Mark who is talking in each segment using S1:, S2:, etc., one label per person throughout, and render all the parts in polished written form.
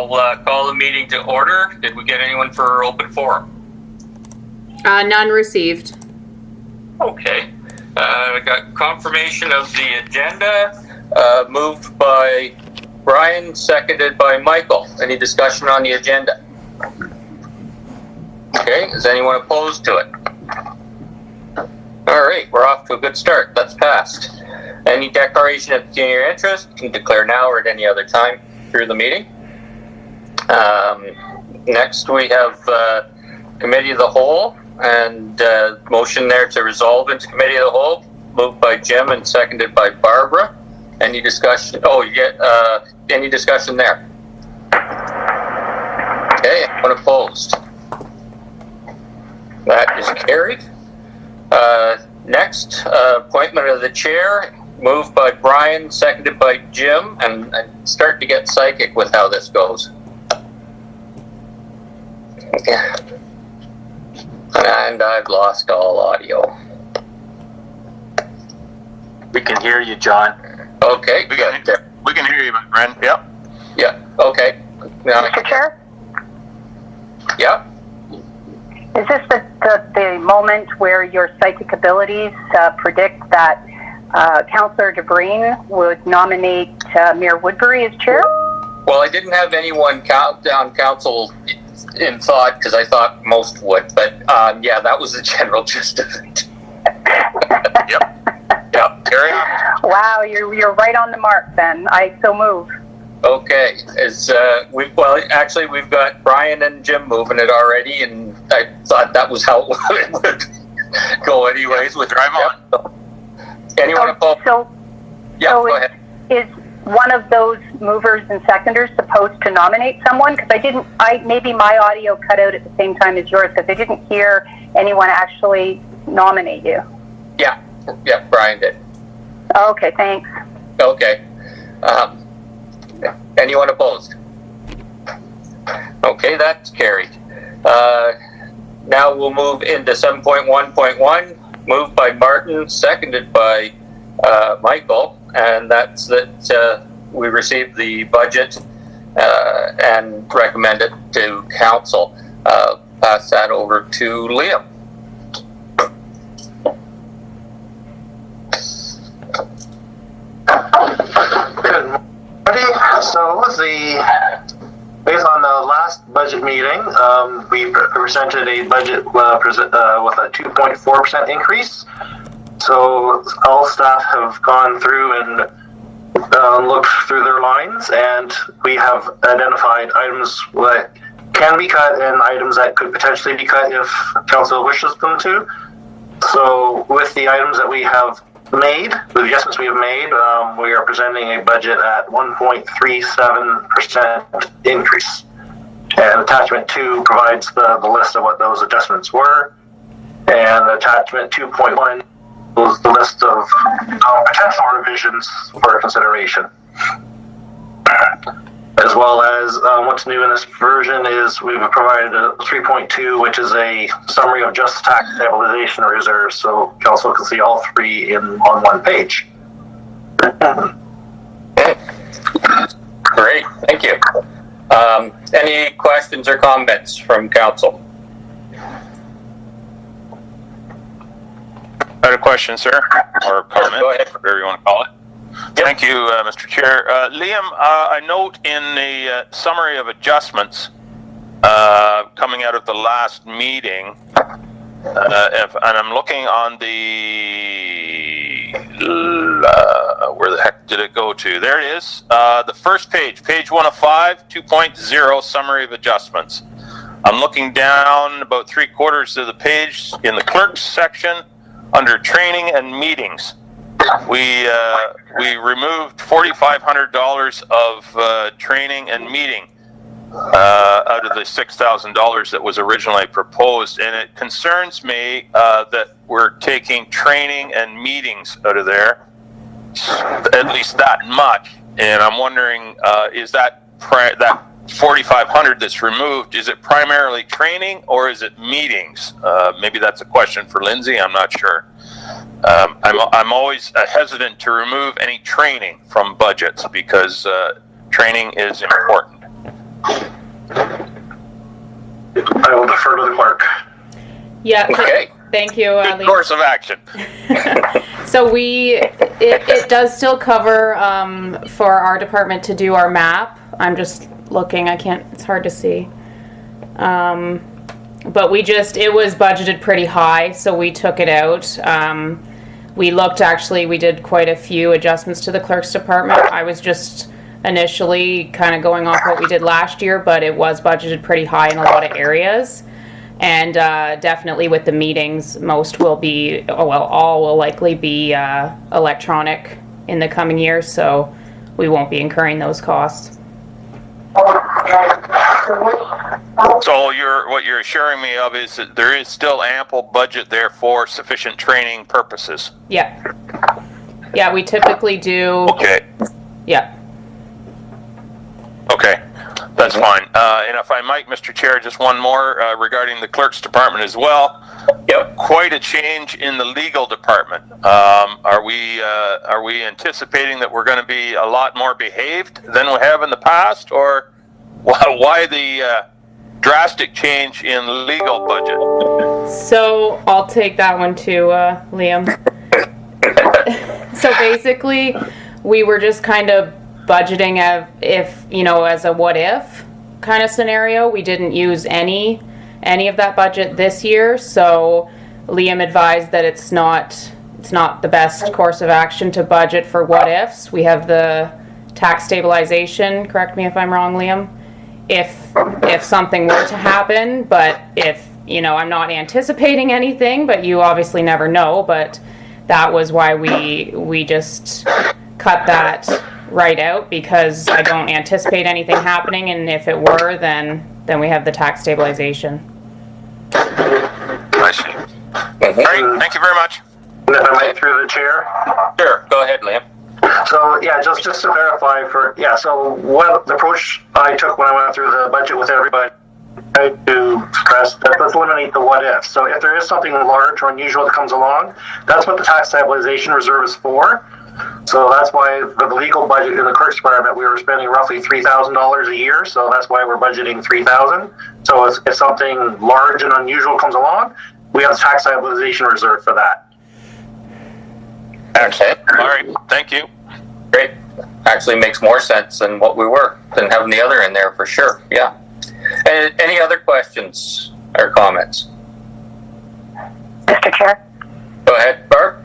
S1: Call the meeting to order. Did we get anyone for open forum?
S2: None received.
S1: Okay. I got confirmation of the agenda, moved by Brian, seconded by Michael. Any discussion on the agenda? Okay, is anyone opposed to it? All right, we're off to a good start. That's passed. Any declaration of your interest can declare now or at any other time through the meeting. Next, we have Committee of the Whole, and motion there to resolve into Committee of the Whole, moved by Jim and seconded by Barbara. Any discussion? Oh, you get any discussion there? Okay, anyone opposed? That is carried. Next, appointment of the chair, moved by Brian, seconded by Jim, and I'm starting to get psychic with how this goes. Yeah. And I've lost all audio.
S3: We can hear you, John.
S1: Okay,
S3: We can hear you, my friend. Yep.
S1: Yeah, okay. Now,
S4: Mr. Chair,
S1: yeah,
S4: is this the moment where your psychic abilities predict that Councillor DeBreen would nominate Mayor Woodbury as chair?
S1: well, I didn't have anyone down council in thought because I thought most would, but yeah, that was the general gist of it.
S3: Yep.
S1: Yeah.
S3: Carry on.
S4: Wow, you're right on the mark then. I so move.
S1: Okay, we've got Brian and Jim moving it already, and I thought that was how it would go anyways. With
S3: Drive on.
S1: So, anyone opposed?
S4: So
S1: Yeah, go ahead.
S4: is one of those movers and seconders supposed to nominate someone? Because maybe my audio cut out at the same time as yours because I didn't hear anyone actually nominate you.
S1: Yeah, Brian did.
S4: Okay, thanks.
S1: Okay. Anyone opposed? Okay, that's carried. Now we'll move into 7.1.1, moved by Martin, seconded by Michael, and that's that we received the budget and recommend it to council. Pass that over to Liam.
S5: So based on the last budget meeting, we presented a budget with a 2.4% increase. So all staff have gone through and looked through their lines, and we have identified items that can be cut and items that could potentially be cut if council wishes them to. So with the items that we have made, the adjustments we have made, we are presenting a budget at 1.37% increase. And attachment 2 provides the list of what those adjustments were. And attachment 2.1 was the list of potential revisions for consideration. As well as what's new in this version is we've provided a 3.2, which is a summary of just tax stabilization reserves, so council can see all three on one page.
S1: Okay. Great, thank you. Any questions or comments from council?
S3: I had a question, sir, or comment,
S1: Go ahead.
S3: whatever you want to call it. Thank you, Mr. Chair. Liam, I note in the summary of adjustments coming out of the last meeting, and I'm looking on the, where the heck did it go to? There it is. The first page 1 of 5, 2.0, summary of adjustments. I'm looking down about 3/4 of the page in the clerks section under training and meetings. We removed $4,500 of training and meeting out of the $6,000 that was originally proposed, and it concerns me that we're taking training and meetings out of there, at least that much. And I'm wondering, is that that $4,500 that's removed? Is it primarily training or is it meetings? Maybe that's a question for Lindsay. I'm not sure. I'm always hesitant to remove any training from budgets because training is important.
S5: I will defer to the clerk.
S2: Yeah.
S1: Okay.
S2: Thank you,
S3: Good
S2: Liam.
S3: course of action.
S2: So it does still cover for our department to do our map. I'm just looking. It's hard to see. But it was budgeted pretty high, so we took it out. We did quite a few adjustments to the clerk's department. I was just initially kind of going off what we did last year, but it was budgeted pretty high in a lot of areas. And definitely with the meetings, all will likely be electronic in the coming year, so we won't be incurring those costs.
S3: So what you're assuring me of is that there is still ample budget there for sufficient training purposes.
S2: Yeah. Yeah, we typically do.
S3: Okay.
S2: Yeah.
S3: Okay. That's fine. And if I might, Mr. Chair, just one more regarding the clerk's department as well.
S1: Yep.
S3: Quite a change in the legal department. Are we anticipating that we're going to be a lot more behaved than we have in the past, or why the drastic change in the legal budget?
S2: So I'll take that one too, Liam. So basically, we were just kind of budgeting as a what if kind of scenario. We didn't use any of that budget this year, so Liam advised that it's not the best course of action to budget for what ifs. We have the tax stabilization, correct me if I'm wrong, Liam, if something were to happen, but I'm not anticipating anything, but you obviously never know. But that was why we just cut that right out, because I don't anticipate anything happening, and if it were, then we have the tax stabilization.
S3: I see. All right. Thank you very much.
S5: And if I might, through the chair.
S1: Sure. Go ahead, Liam.
S5: So yeah, just to verify so what the approach I took when I went through the budget with everybody, I tried to stress that let's eliminate the what ifs. So if there is something large or unusual that comes along, that's what the tax stabilization reserve is for. So that's why for the legal budget in the clerk's department, we were spending roughly $3,000 a year. So that's why we're budgeting $3,000. So if something large and unusual comes along, we have the tax stabilization reserve for that.
S1: Okay.
S3: All right. Thank you.
S1: Great. Actually makes more sense than what we were, than having the other in there for sure. Yeah. And any other questions or comments?
S4: Mr. Chair?
S1: Go ahead, Barb.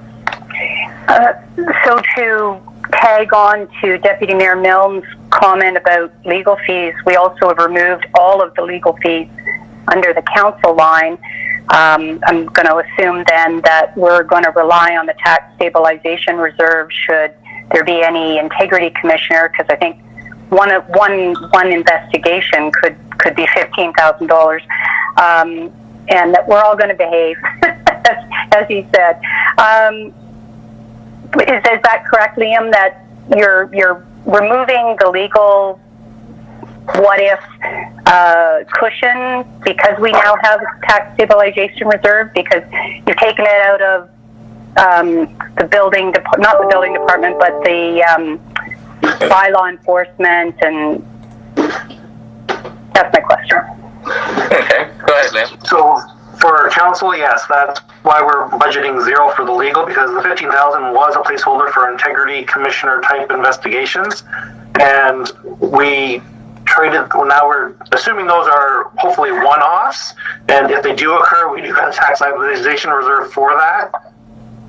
S4: So to tag on to Deputy Mayor Milne's comment about legal fees, we also have removed all of the legal fees under the council line. I'm going to assume then that we're going to rely on the tax stabilization reserve should there be any integrity commissioner, because I think one investigation could be $15,000, and that we're all going to behave, as he said. Is that correct, Liam? That you're removing the legal what if cushion because we now have a tax stabilization reserve, because you've taken it out of the building, not the building department, but the bylaw enforcement, and that's my question.
S1: Okay, go ahead, Liam.
S5: So for council, yes, that's why we're budgeting zero for the legal, because the $15,000 was a placeholder for integrity commissioner type investigations, and we traded. Well, now we're assuming those are hopefully one-offs, and if they do occur, we do have a tax stabilization reserve for that,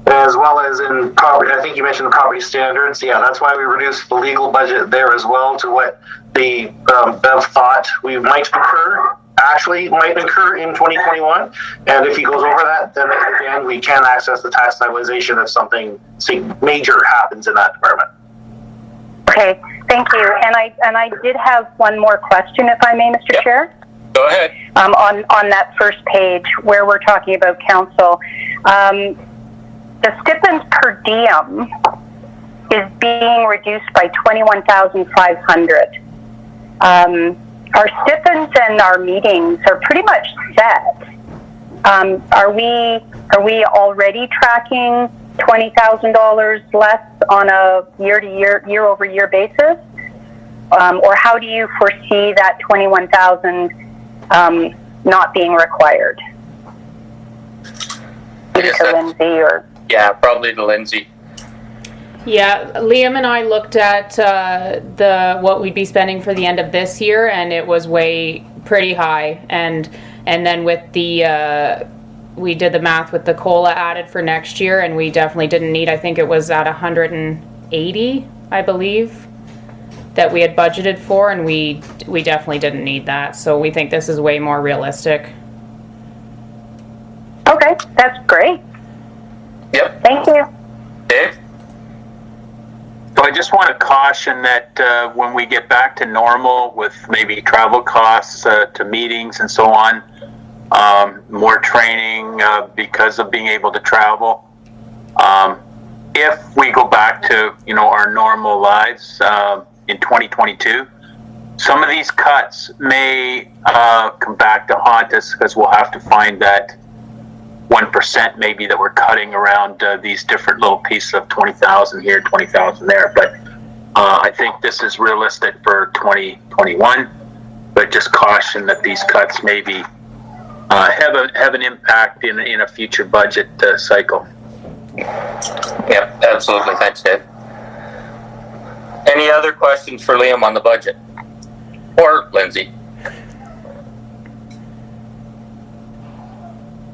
S5: as well as in property. I think you mentioned the property standards. Yeah, that's why we reduced the legal budget there as well to what the Bev thought we might incur. Actually might incur in 2021, and if he goes over that, then again we can access the tax stabilization if something major happens in that department.
S4: Okay, thank you. And I did have one more question, if I may, Mr.
S1: Yep.
S4: Chair.
S1: Go ahead.
S4: On that first page where we're talking about council, the stipend per diem is being reduced by $21,500. Our stipends and our meetings are pretty much set. Are we already tracking $20,000 less on a year-over-year basis? or how do you foresee that 21,000 not being required? Maybe
S1: Yes,
S4: to
S1: that's-
S4: Lindsay or...
S1: Yeah, probably to Lindsay.
S2: Yeah, Liam and I looked at what we'd be spending for the end of this year, and it was pretty high. And then with we did the math with the COLA added for next year, and we definitely didn't need. I think it was at 180, I believe, that we had budgeted for, and we definitely didn't need that. So we think this is way more realistic.
S4: Okay, that's great.
S1: Yep.
S4: Thank you.
S1: Dave?
S3: So I just want to caution that when we get back to normal with maybe travel costs to meetings and so on, more training because of being able to travel. If we go back to our normal lives in 2022, some of these cuts may come back to haunt us because we'll have to find that 1% maybe that we're cutting around these different little pieces of 20,000 here, 20,000 there. But I think this is realistic for 2021. But just caution that these cuts maybe have an impact in a future budget cycle.
S1: Yep, absolutely. Thanks, Dave. Any other questions for Liam on the budget? Or Lindsay?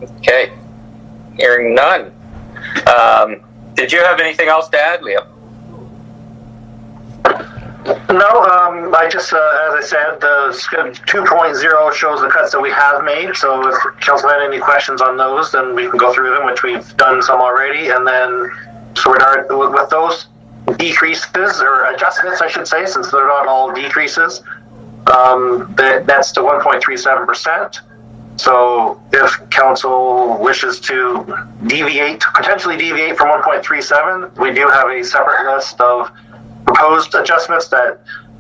S1: Okay. Hearing none. Did you have anything else to add, Liam?
S5: No, I just, as I said, the 2.0 shows the cuts that we have made. So if council had any questions on those, then we can go through them, which we've done some already. And then sort of with those decreases or adjustments, I should say, since they're not all decreases, that's to 1.37%. So if council wishes to potentially deviate from 1.37, we do have a separate list of proposed adjustments that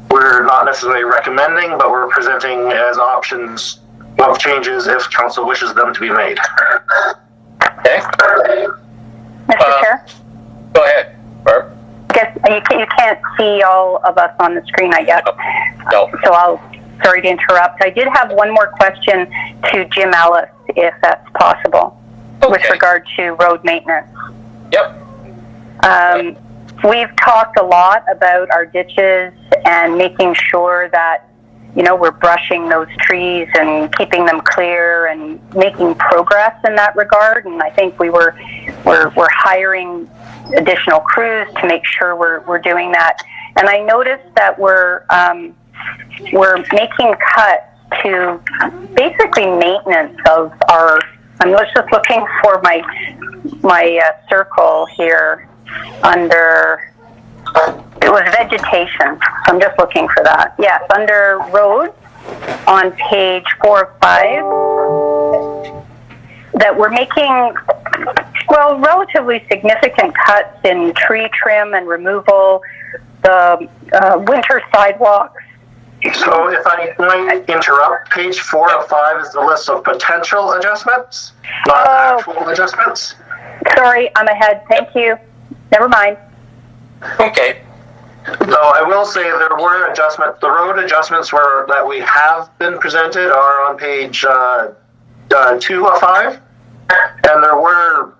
S5: we're not necessarily recommending, but we're presenting as options of changes if council wishes them to be made.
S1: Okay.
S4: Mr. Chair?
S1: Go ahead, Barb.
S4: I guess you can't see all of us on the screen, I guess.
S1: No.
S4: So sorry to interrupt. I did have one more question to Jim Ellis, if that's possible, with
S1: Okay.
S4: regard to road maintenance.
S1: Yep.
S4: We've talked a lot about our ditches and making sure that, we're brushing those trees and keeping them clear and making progress in that regard. And I think we're hiring additional crews to make sure we're doing that. And I noticed that we're making cuts to basically maintenance of our. I'm just looking for my circle here under. It was vegetation. So I'm just looking for that. Yes, under roads on page 4 of 5. That we're making relatively significant cuts in tree trim and removal, the winter sidewalks.
S5: So if I might interrupt, page 4 of 5 is the list of potential adjustments, not actual adjustments.
S4: Sorry, I'm ahead. Thank you. Never mind.
S1: Okay.
S5: Though I will say there were adjustments. The road adjustments that we have been presented are on page 2 of 5, and there were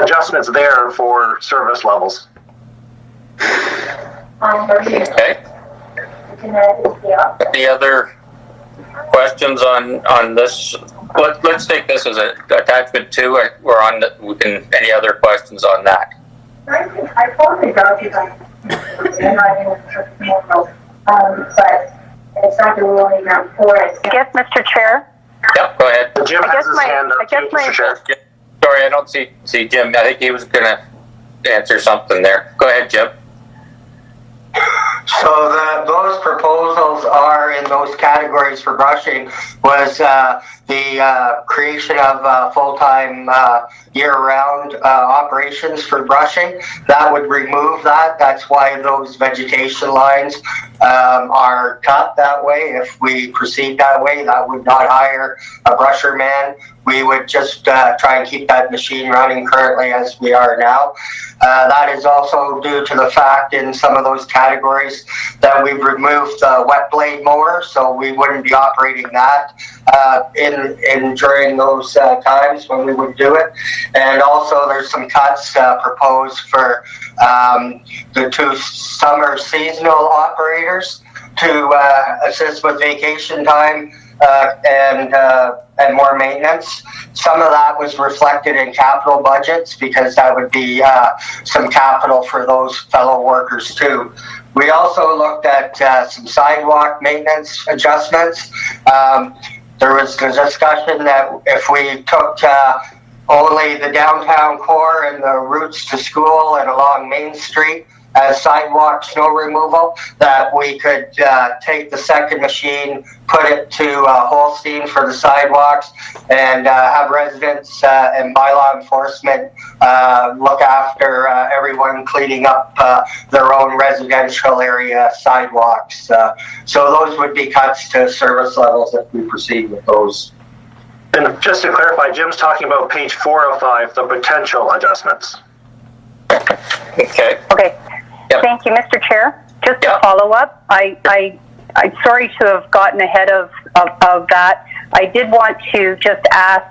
S5: adjustments there for service levels.
S1: Okay. Any other questions on this? Let's take this as attachment 2. We're on. Any other questions on that?
S6: I totally got you guys. I'm not in but it's not the ruling out for it.
S4: I guess, Mr. Chair.
S1: Yep. Go ahead.
S5: Jim has his hand up too, Mr. Chair.
S1: Sorry, I don't see Jim. I think he was gonna answer something there. Go ahead, Jim.
S7: So those proposals are in those categories for brushing was the creation of full-time year-round operations for brushing. That would remove that. That's why those vegetation lines are cut that way. If we proceed that way, that would not hire a brusher man. We would just try and keep that machine running currently as we are now. That is also due to the fact in some of those categories that we've removed the wet blade mower, so we wouldn't be operating that in during those times when we would do it. And also there's some cuts proposed for the 2 summer seasonal operators to assist with vacation time and more maintenance. Some of that was reflected in capital budgets because that would be some capital for those fellow workers too. We also looked at some sidewalk maintenance adjustments. There was the discussion that if we took only the downtown core and the routes to school and along Main Street as sidewalk snow removal, that we could take the second machine, put it to Holstein for the sidewalks, and have residents and bylaw enforcement look after everyone cleaning up their own residential area sidewalks. So those would be cuts to service levels if we proceed with those.
S5: And just to clarify, Jim's talking about page 405, the potential adjustments.
S1: Okay.
S4: Okay.
S1: Yep.
S4: Thank you, Mr. Chair. Just to
S1: Yep.
S4: follow up, I'm sorry to have gotten ahead of that. I did want to just ask,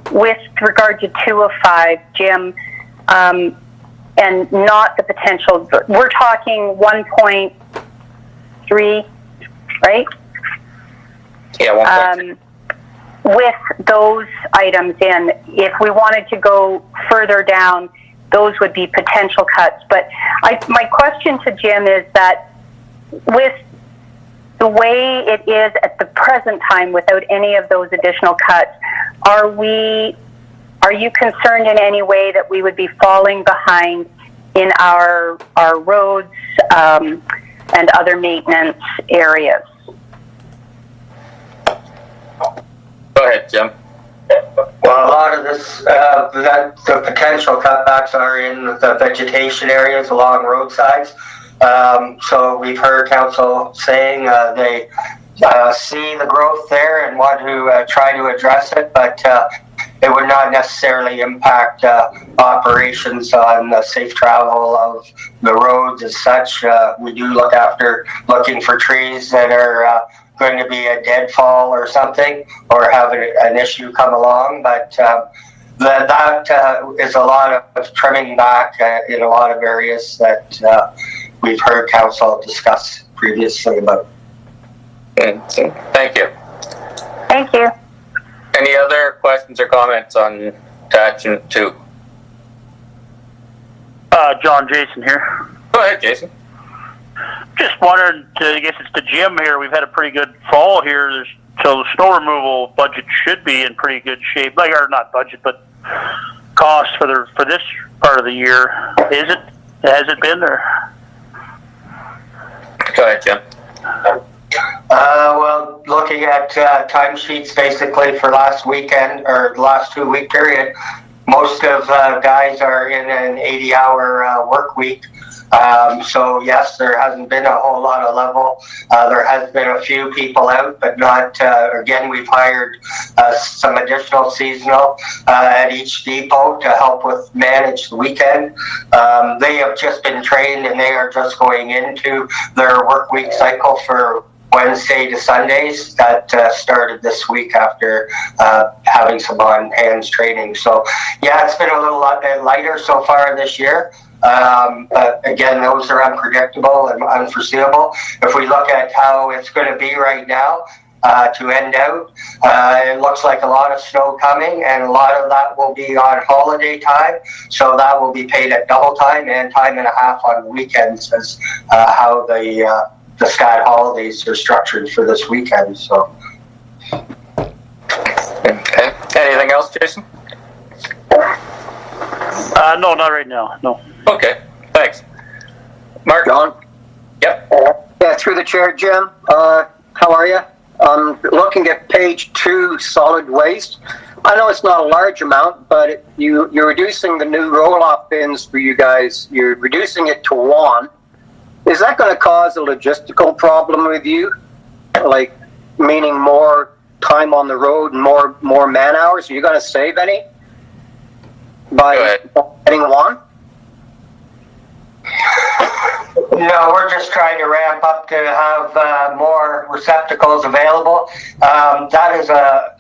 S4: with regard to 205, Jim, and not the potential, we're talking 1.3, right?
S1: Yeah, 1.3.
S4: With those items in, if we wanted to go further down, those would be potential cuts. But my question to Jim is that with the way it is at the present time, without any of those additional cuts, are you concerned in any way that we would be falling behind in our roads and other maintenance areas?
S1: Go ahead, Jim.
S7: Well, a lot of this, the potential cutbacks are in the vegetation areas along roadsides. So we've heard council saying they see the growth there and want to try to address it, but it would not necessarily impact operations on the safe travel of the roads as such. We do looking for trees that are going to be a deadfall or something, or have an issue come along, but that is a lot of trimming back in a lot of areas that we've heard council discuss previously about.
S1: Thank you.
S4: Thank you.
S1: Any other questions or comments on attachment 2?
S8: John Jason here.
S1: Go ahead, Jason.
S8: Just wondered, I guess it's to Jim here, we've had a pretty good fall here, so the snow removal budget should be in pretty good shape, or not budget, but costs for this part of the year. Has it been there?
S1: Go ahead, Jim.
S7: Well, looking at timesheets basically for last weekend or last 2 week period, most of guys are in an 80-hour work week. So yes, there hasn't been a whole lot of level. There has been a few people out, but not, again, we've hired some additional seasonal at each depot to help with manage the weekend. They have just been trained and they are just going into their work week cycle for Wednesday to Sundays. That started this week after having some on-hands training. So yeah, it's been a little bit lighter so far this year. But again, those are unpredictable and unforeseeable. If we look at how it's going to be right now, to end out, it looks like a lot of snow coming, and a lot of that will be on holiday time. So that will be paid at double time and time and a half on weekends, as how the stat holidays are structured for this weekend. So.
S1: Okay. Anything else, Jason?
S8: No, not right now, no.
S1: Okay. Thanks. Mark?
S9: John?
S1: Yep.
S9: Yeah, through the chair, Jim. How are you? Looking at page 2, solid waste. I know it's not a large amount, but you're reducing the new roll-off bins for you guys. You're reducing it to 1. Is that going to cause a logistical problem with you? Like, meaning more time on the road and more man hours? Are you going to save any by getting 1?
S7: No, we're just trying to ramp up to have more receptacles available. That is a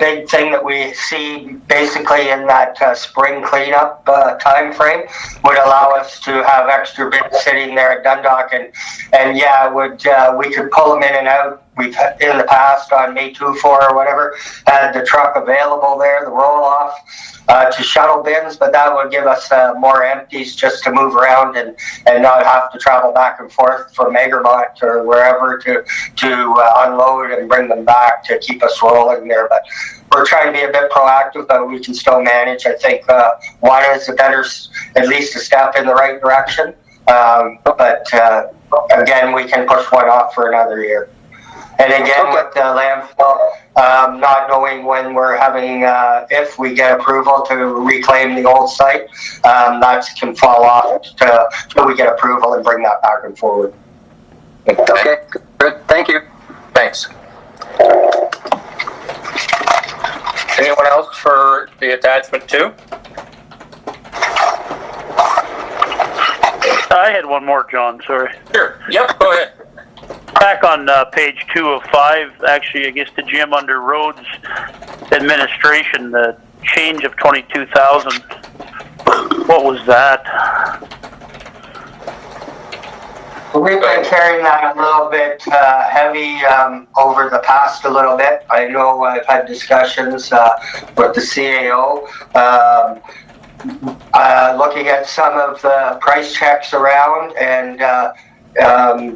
S7: big thing that we see basically in that spring cleanup time frame. Would allow us to have extra bins sitting there at Dundalk, and yeah, we could pull them in and out. We've in the past on May 2-4 or whatever had the truck available there, the roll off. To shuttle bins, but that would give us more empties just to move around and not have to travel back and forth from Egremont or wherever to unload and bring them back to keep us rolling there. But we're trying to be a bit proactive, but we can still manage. I think one is at least a step in the right direction. But again, we can push one off for another year. And again, with the landfill, not knowing when we're having, if we get approval to reclaim the old site, that can fall off till we get approval and bring that back and forward.
S9: Okay, good. Thank you.
S1: Thanks. Anyone else for the attachment 2?
S8: I had one more, John, sorry.
S1: Sure. Yep, go ahead.
S8: Back on page 2 of 5, actually, I guess to Jim under roads administration, the change of 22,000. What was that?
S7: We've been carrying that a little bit heavy over the past a little bit. I know I've had discussions with the CAO. Looking at some of the price checks around and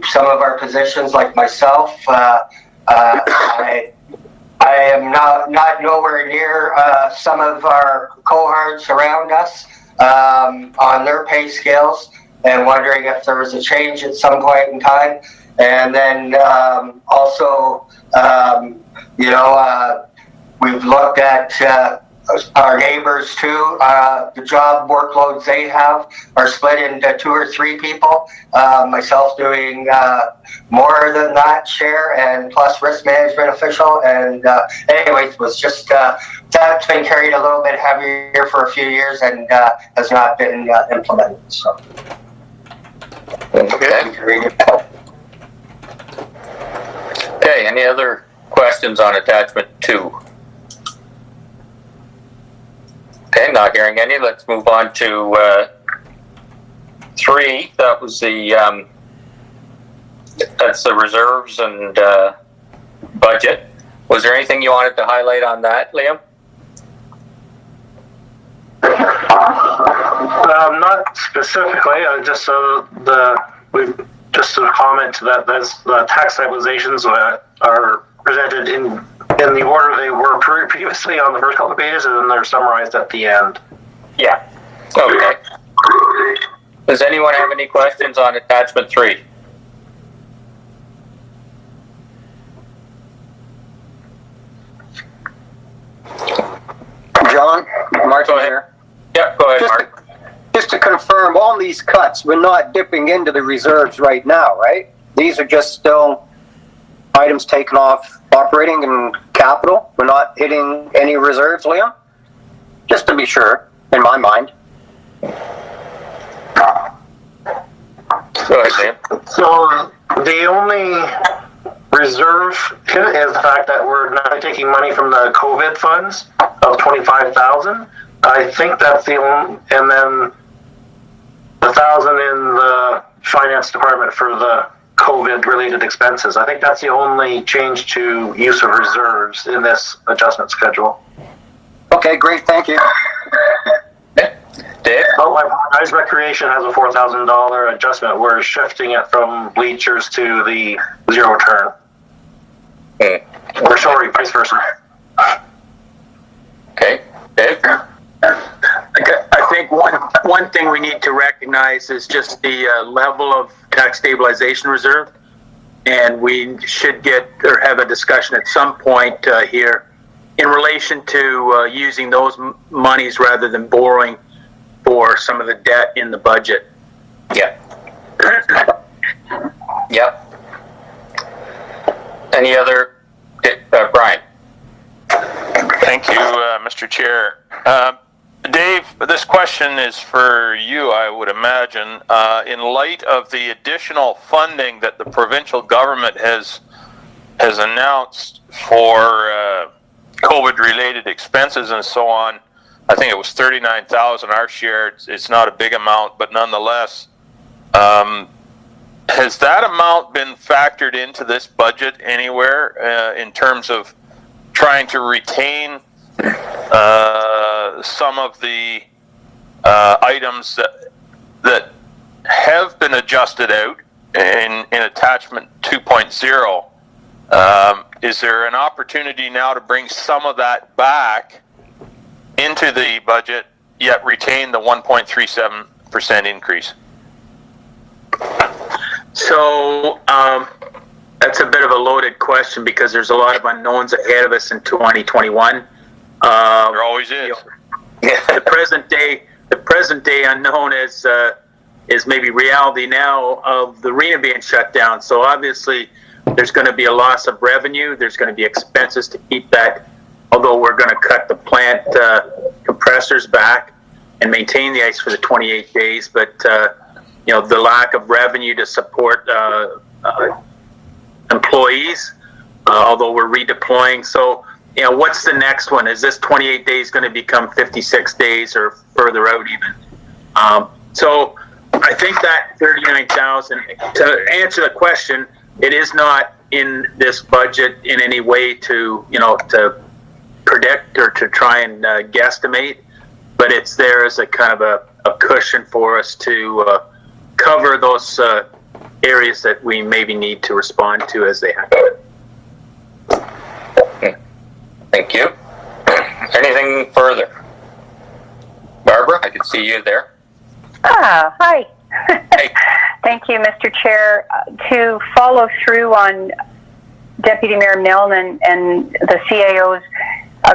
S7: some of our positions, like myself, I am not nowhere near some of our cohorts around us on their pay scales, and wondering if there was a change at some point in time. And then also, we've looked at our neighbors too. The job workloads they have are split into 2 or 3 people. Myself doing more than that share, and plus risk management official. And anyways, was just that's been carried a little bit heavier for a few years and has not been implemented. So.
S1: Okay. Okay. Any other questions on attachment 2? Okay, not hearing any. Let's move on to 3. That was the that's the reserves and budget. Was there anything you wanted to highlight on that, Liam?
S5: Not specifically. Just just a comment that the tax stabilizations are presented in the order they were previously on the first couple of pages, and then they're summarized at the end.
S1: Yeah. Okay. Does anyone have any questions on attachment 3?
S9: John, Martin here.
S1: Yep, go ahead, Mark.
S9: Just to confirm, all these cuts, we're not dipping into the reserves right now, right? These are just still items taken off operating and capital. We're not hitting any reserves, Liam? Just to be sure, in my mind.
S1: Go ahead, Liam.
S5: So the only reserve hit is the fact that we're not taking money from the COVID funds of 25,000. I think that's the only, and then 1,000 in the finance department for the COVID related expenses. I think that's the only change to use of reserves in this adjustment schedule.
S9: Okay, great, thank you.
S1: Dave?
S5: Oh, I apologize. Recreation has a $4,000 adjustment. We're shifting it from bleachers to the zero turn. Or sorry, vice versa.
S1: Okay, Dave?
S10: I think one thing we need to recognize is just the level of tax stabilization reserve, and we should get or have a discussion at some point here in relation to using those monies rather than borrowing for some of the debt in the budget.
S1: Yeah. Yep. Any other, Brian?
S3: Thank you, Mr. Chair. Dave, this question is for you, I would imagine. In light of the additional funding that the provincial government has announced for COVID-related expenses and so on, I think it was $39,000 our share. It's not a big amount, but nonetheless, has that amount been factored into this budget anywhere in terms of trying to retain some of the items that have been adjusted out in attachment 2.0? Is there an opportunity now to bring some of that back into the budget, yet retain the 1.37% increase?
S10: So that's a bit of a loaded question because there's a lot of unknowns ahead of us in 2021.
S3: There always is.
S10: The present day unknown is maybe reality now of the arena being shut down. So obviously there's going to be a loss of revenue. There's going to be expenses to keep that, although we're going to cut the plant compressors back and maintain the ice for the 28 days. But, the lack of revenue to support employees, although we're redeploying. So, what's the next one? Is this 28 days going to become 56 days or further out even? So I think that 39,000, to answer the question, it is not in this budget in any way to predict or to try and guesstimate, but it's there as a kind of a cushion for us to cover those areas that we maybe need to respond to as they happen.
S1: Thank you. Anything further? Barbara, I can see you there.
S4: Hi.
S1: Hey.
S4: Thank you, Mr. Chair. To follow through on Deputy Mayor Milne and the CAO's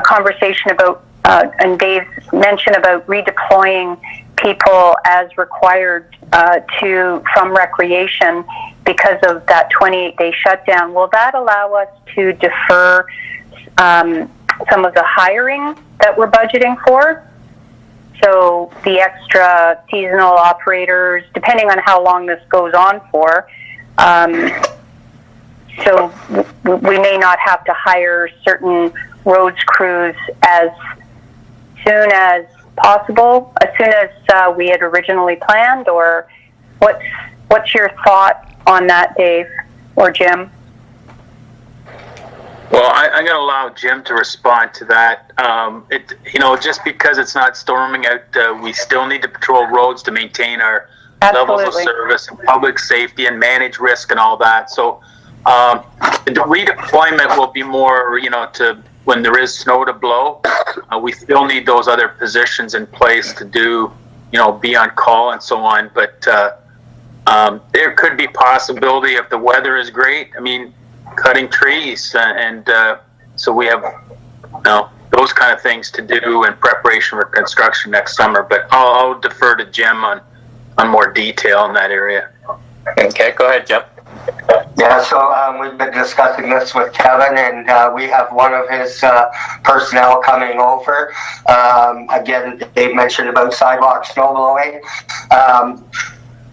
S4: conversation about, and Dave's mention about redeploying people as required from recreation because of that 28-day shutdown, will that allow us to defer some of the hiring that we're budgeting for? So the extra seasonal operators, depending on how long this goes on for, so we may not have to hire certain roads crews as soon as possible, as soon as we had originally planned, or what's your thought on that, Dave or Jim?
S10: Well, I'm going to allow Jim to respond to that. Just because it's not storming out, we still need to patrol roads to maintain our levels of service and public safety and manage risk and all that. So the redeployment will be more, to when there is snow to blow. We still need those other positions in place to do, be on call and so on. But there could be possibility if the weather is great. I mean, cutting trees and so we have those kind of things to do in preparation for construction next summer, but I'll defer to Jim on more detail in that area.
S1: Okay, go ahead, Jim.
S7: Yeah, so we've been discussing this with Kevin, and we have one of his personnel coming over. Again, Dave mentioned about sidewalk snow blowing.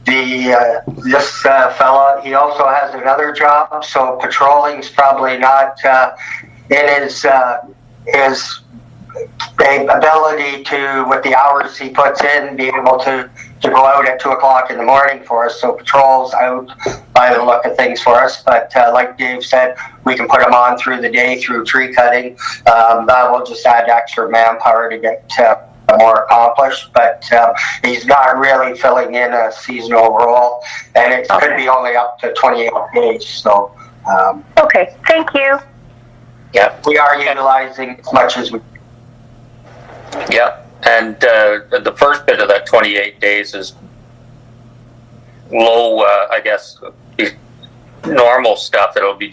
S7: This fella, he also has another job, so patrolling's probably not in his ability to, with the hours he puts in, be able to go out at 2 o'clock in the morning for us. So patrol's out by the look of things for us. But like Dave said, we can put him on through the day through tree cutting. That will just add extra manpower to get more accomplished, but he's not really filling in a seasonal role, and it could be only up to 28 days. So
S4: okay, thank you.
S1: Yeah,
S7: we are utilizing as much as we.
S1: Yeah, and the first bit of that 28 days is low, I guess, normal stuff. It'll be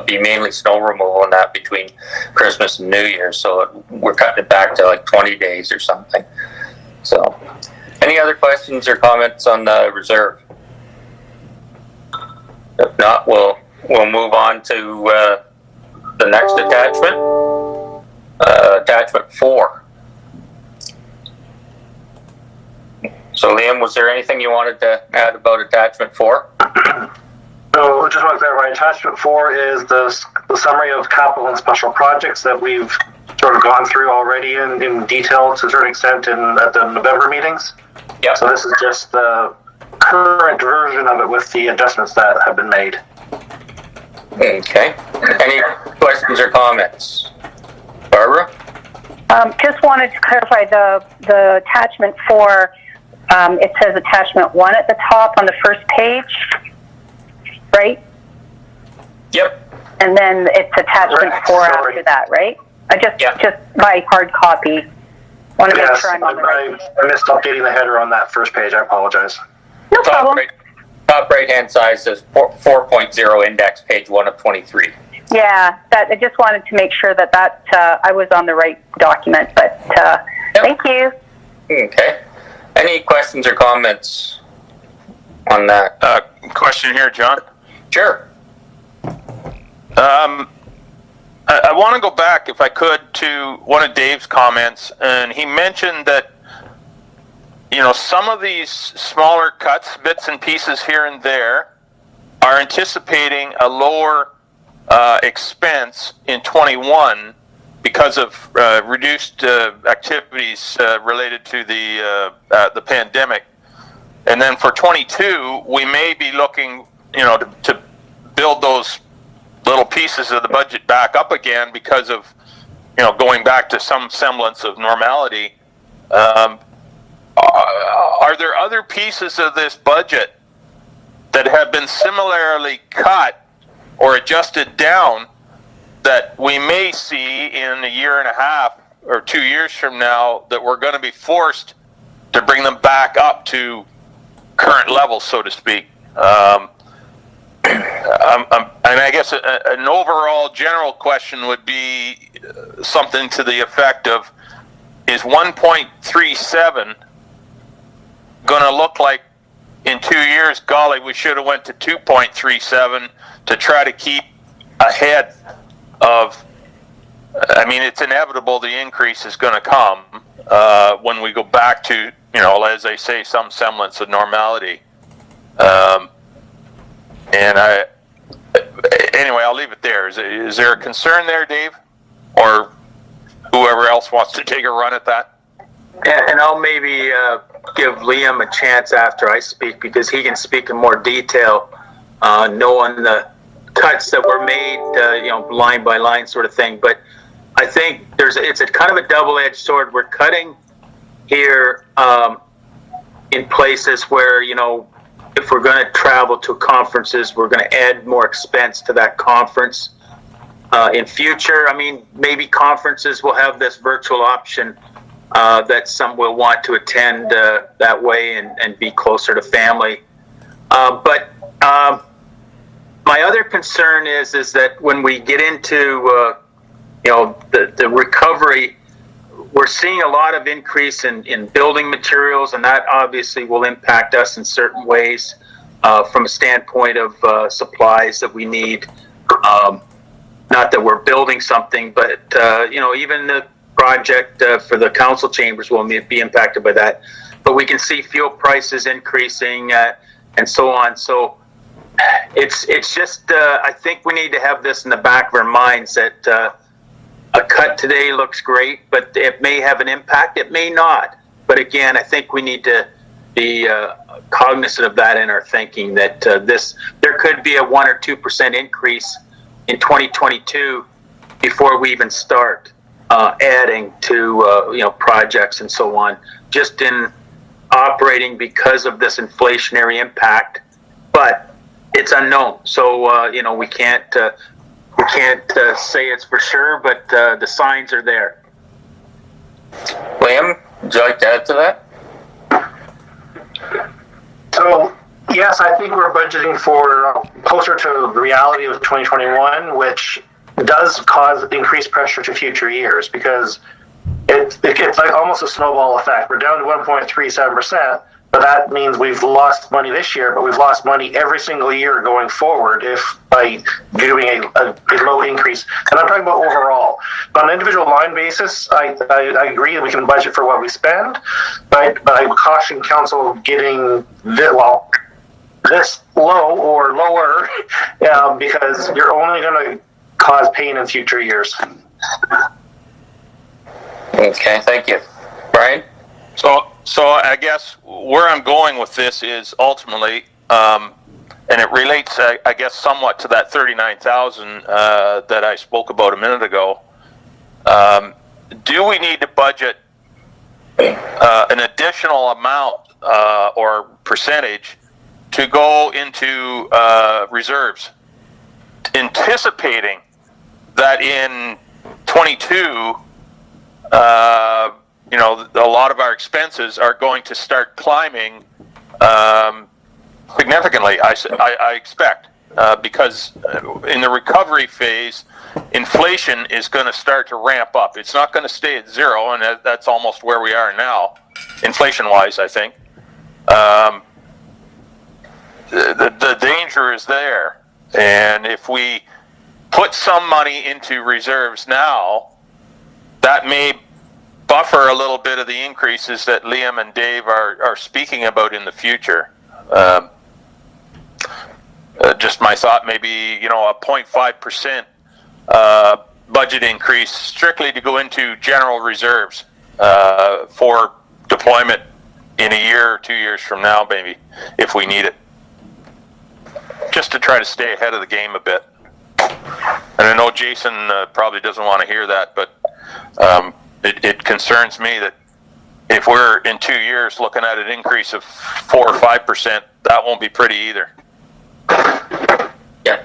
S1: be mainly snow removal and that between Christmas and New Year. So we're cutting it back to like 20 days or something. So any other questions or comments on the reserve? If not, we'll move on to the next attachment, attachment 4. So Liam, was there anything you wanted to add about attachment 4?
S5: So just want to clarify, attachment 4 is the summary of capital and special projects that we've sort of gone through already in detail to a certain extent at the November meetings.
S1: Yeah.
S5: So this is just the current version of it with the adjustments that have been made.
S1: Okay. Any questions or comments? Barbara?
S4: Just wanted to clarify the attachment 4. It says attachment 1 at the top on the first page, right?
S1: Yep.
S4: And then it's attachment
S5: Right,
S4: 4
S5: sorry.
S4: after that, right? I just
S1: Yeah.
S4: just my hard copy. Want to make
S5: Yes,
S4: sure I'm on the right.
S5: I missed updating the header on that first page. I apologize.
S4: No problem.
S1: Top right-hand side says 4.0 index, page 1 of 23.
S4: Yeah, that I just wanted to make sure that I was on the right document. But thank you.
S1: Okay. Any questions or comments on that?
S3: Question here, John.
S1: Sure.
S3: I want to go back, if I could, to one of Dave's comments, and he mentioned that, some of these smaller cuts, bits and pieces here and there, are anticipating a lower expense in 21 because of reduced activities related to the pandemic. And then for 22, we may be looking, to build those little pieces of the budget back up again because of, going back to some semblance of normality. Are there other pieces of this budget that have been similarly cut or adjusted down that we may see in a year and a half or 2 years from now that we're going to be forced to bring them back up to current levels, so to speak? And I guess an overall general question would be something to the effect of, is 1.37 going to look like in 2 years, golly, we should have went to 2.37 to try to keep ahead of, it's inevitable the increase is going to come when we go back to, as they say, some semblance of normality. Anyway, I'll leave it there. Is there a concern there, Dave? Or whoever else wants to take a run at that?
S10: And I'll maybe give Liam a chance after I speak, because he can speak in more detail, knowing the cuts that were made, line by line sort of thing. But I think it's a kind of a double-edged sword. We're cutting here in places where, if we're going to travel to conferences, we're going to add more expense to that conference. In future, maybe conferences will have this virtual option that some will want to attend that way and be closer to family. But my other concern is that when we get into the recovery, we're seeing a lot of increase in building materials, and that obviously will impact us in certain ways from a standpoint of supplies that we need. Not that we're building something, but even the project for the council chambers will be impacted by that. But we can see fuel prices increasing and so on. So it's just I think we need to have this in the back of our minds that a cut today looks great, but it may have an impact. It may not. But again, I think we need to be cognizant of that in our thinking, that there could be a 1 or 2% increase in 2022 before we even start adding to projects and so on, just in operating because of this inflationary impact. But it's unknown, so we can't say it's for sure, but the signs are there.
S1: Liam, would you like to add to that?
S5: So, yes, I think we're budgeting for closer to the reality of 2021, which does cause increased pressure to future years, because it's like almost a snowball effect. We're down to 1.37%, but that means we've lost money this year, but we've lost money every single year going forward if by doing a low increase. And I'm talking about overall. But on an individual line basis, I agree that we can budget for what we spend, but I caution council getting this low or lower because you're only going to cause pain in future years.
S1: Okay, thank you. Brian?
S3: So I guess where I'm going with this is ultimately, and it relates, I guess, somewhat to that 39,000 that I spoke about a minute ago. Do we need to budget an additional amount or percentage to go into reserves, anticipating that in 22, a lot of our expenses are going to start climbing significantly, I expect, because in the recovery phase, inflation is going to start to ramp up. It's not going to stay at zero, and that's almost where we are now, inflation-wise, I think. The danger is there, and if we put some money into reserves now, that may buffer a little bit of the increases that Liam and Dave are speaking about in the future. Just my thought, maybe, a 0.5% budget increase strictly to go into general reserves for deployment in a year or 2 years from now, maybe, if we need it. Just to try to stay ahead of the game a bit. And I know Jason probably doesn't want to hear that, but it concerns me that if we're in 2 years looking at an increase of 4 or 5%, that won't be pretty either.
S1: Yeah.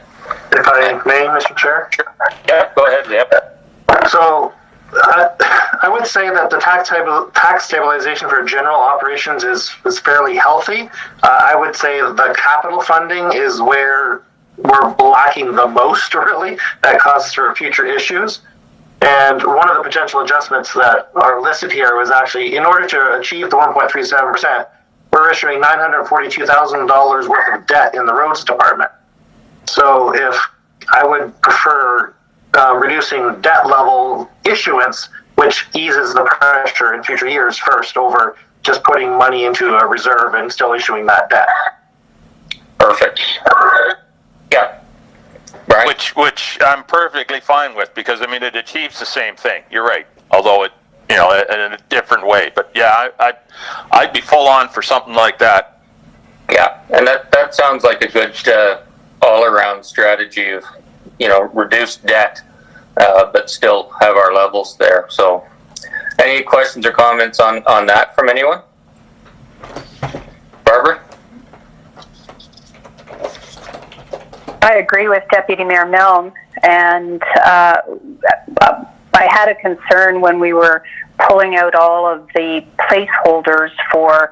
S5: If I may, Mr. Chair?
S1: Sure. Yeah, go ahead, yep.
S5: So I would say that the tax stabilization for general operations is fairly healthy. I would say the capital funding is where we're lacking the most, really, that causes for future issues. And one of the potential adjustments that are listed here was actually, in order to achieve the 1.37%, we're issuing $942,000 worth of debt in the roads department. So if I would prefer reducing debt level issuance, which eases the pressure in future years first, over just putting money into a reserve and still issuing that debt.
S1: Perfect. Yeah. Brian?
S3: Which I'm perfectly fine with, because it achieves the same thing. You're right. Although it, in a different way. But yeah, I'd be full on for something like that.
S1: Yeah, and that sounds like a good all-around strategy of, reduce debt, but still have our levels there. So, any questions or comments on that from anyone? Barbara?
S4: I agree with Deputy Mayor Milne, and I had a concern when we were pulling out all of the placeholders for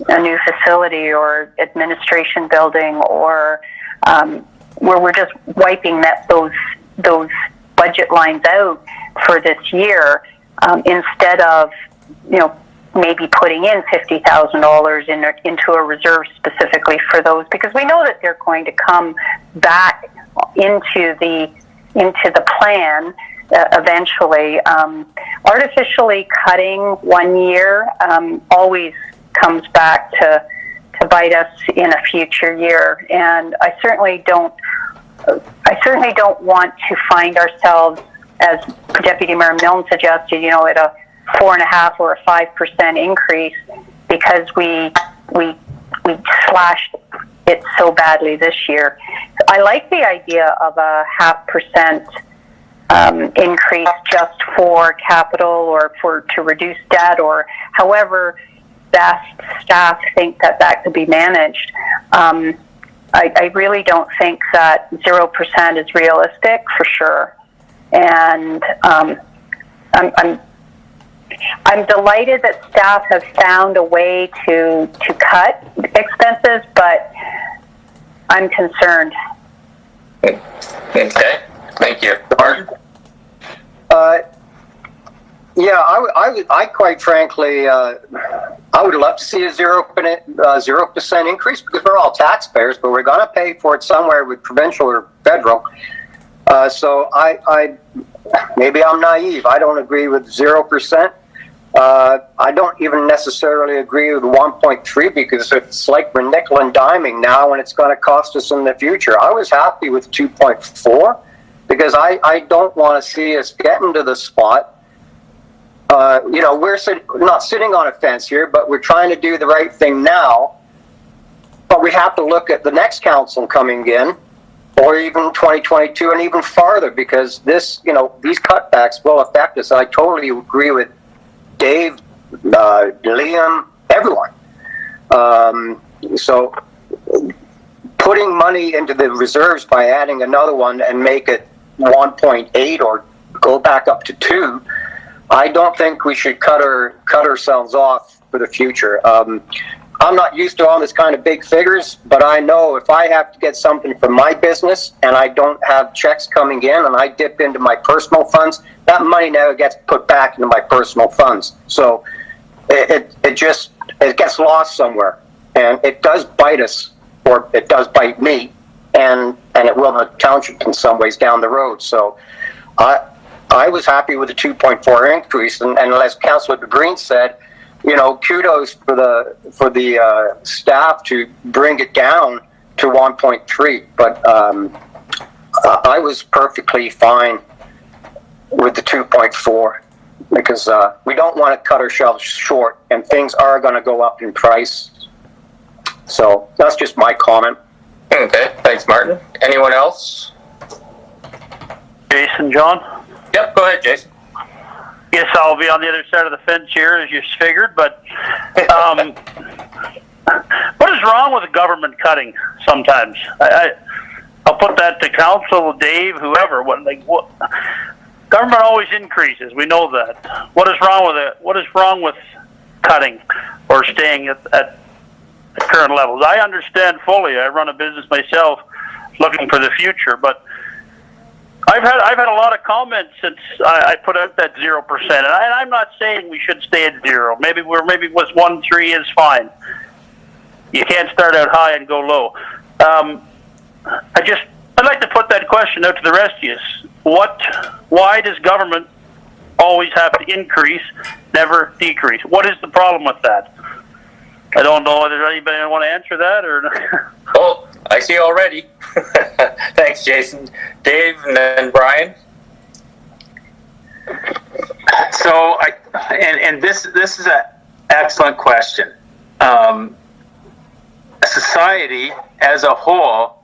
S4: a new facility or administration building, or where we're just wiping those budget lines out for this year, instead of maybe putting in $50,000 into a reserve specifically for those, because we know that they're going to come back into the plan eventually. Artificially cutting 1 year always comes back to bite us in a future year, and I certainly don't want to find ourselves, as Deputy Mayor Milne suggested, at a 4.5% or a 5% increase, because we slashed it so badly this year. I like the idea of a 0.5% increase just for capital or to reduce debt, or however best staff think that could be managed. I really don't think that 0% is realistic, for sure. And I'm delighted that staff have found a way to cut expenses, but I'm concerned.
S1: Okay, thank you. Martin?
S9: Yeah, I quite frankly, I I would love to see a 0% increase because we're all taxpayers, but we're going to pay for it somewhere with provincial or federal. So I maybe I'm naive. I don't agree with 0%. I don't even necessarily agree with 1.3 because it's like we're nickel and diming now and it's going to cost us in the future. I was happy with 2.4 because I don't want to see us get into the spot. We're not sitting on a fence here, but we're trying to do the right thing now. But we have to look at the next council coming in, or even 2022 and even farther, because these cutbacks will affect us. I totally agree with Dave, Liam, everyone. So putting money into the reserves by adding another one and make it 1.8 or go back up to 2, I don't think we should cut ourselves off for the future. I'm not used to all this kind of big figures, but I know if I have to get something from my business and I don't have checks coming in and I dip into my personal funds, that money now gets put back into my personal funds. So it gets lost somewhere, and it does bite us, or it does bite me, and it will the township in some ways down the road. So I was happy with the 2.4 increase, and as Councillor Green said, kudos for the staff to bring it down to 1.3. But I was perfectly fine with the 2.4 because we don't want to cut ourselves short, and things are going to go up in price. So that's just my comment.
S1: Okay, thanks, Martin. Anyone else?
S8: Jason, John?
S1: Yep, go ahead, Jason.
S8: Guess I'll be on the other side of the fence here, as you figured, but what is wrong with the government cutting sometimes? I'll put that to council, Dave, whoever. What government always increases, we know that. What is wrong with it? What is wrong with cutting or staying at current levels? I understand fully. I run a business myself looking for the future, but I've had a lot of comments since I put out that 0%, and I'm not saying we should stay at 0. Maybe it was 1.3 is fine. You can't start out high and go low. I'd like to put that question out to the rest of you. Why does government always have to increase, never decrease? What is the problem with that? I don't know whether anybody want to answer that or.
S1: Oh, I see already. Thanks, Jason. Dave, and then Brian.
S10: So, this is an excellent question. Society as a whole,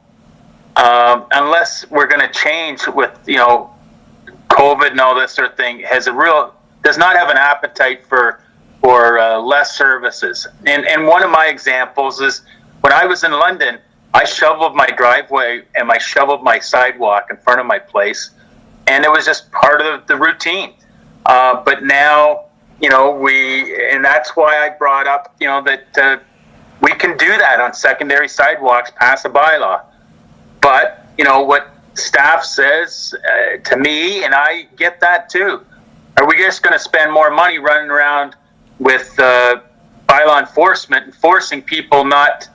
S10: unless we're going to change with COVID and all this sort of thing, does not have an appetite for less services. And one of my examples is when I was in London, I shoveled my driveway and I shoveled my sidewalk in front of my place, and it was just part of the routine. But now, and that's why I brought up, that we can do that on secondary sidewalks, pass a bylaw. But, what staff says to me, and I get that too, are we just going to spend more money running around with bylaw enforcement and forcing people not,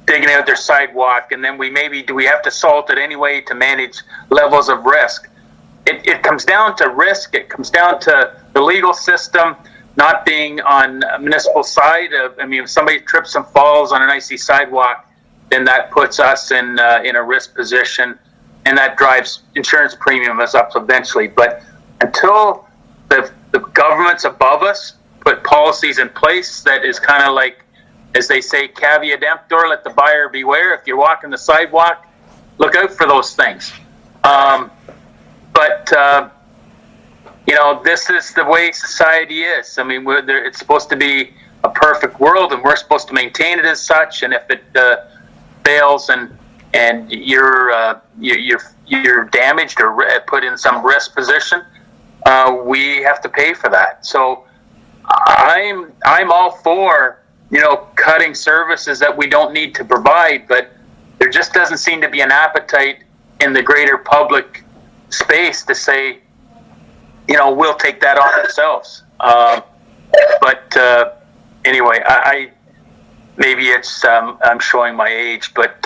S10: digging out their sidewalk, and then do we have to salt it anyway to manage levels of risk? It comes down to risk. It comes down to the legal system not being on a municipal side. If somebody trips and falls on an icy sidewalk, then that puts us in a risk position, and that drives insurance premiums up eventually. But until the governments above us put policies in place that is kind of like, as they say, caveat emptor, let the buyer beware. If you're walking the sidewalk, look out for those things. This is the way society is. It's supposed to be a perfect world, and we're supposed to maintain it as such. And if it fails and you're damaged or put in some risk position, we have to pay for that. So I'm all for cutting services that we don't need to provide, but there just doesn't seem to be an appetite in the greater public space to say, we'll take that on ourselves. But anyway, I maybe it's I'm showing my age, but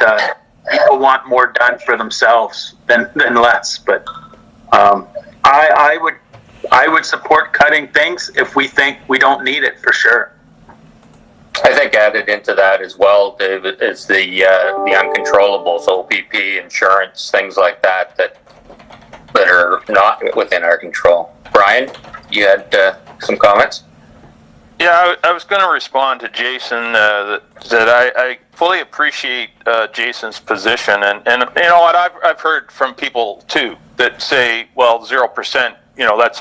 S10: people want more done for themselves than less. But I would support cutting things if we think we don't need it for sure.
S1: I think added into that as well, David, is the uncontrollables, OPP, insurance, things like that are not within our control. Brian, you had some comments?
S3: Yeah, I was going to respond to Jason that I fully appreciate Jason's position, and you know what, I've heard from people too that say, well, 0%, you know, that's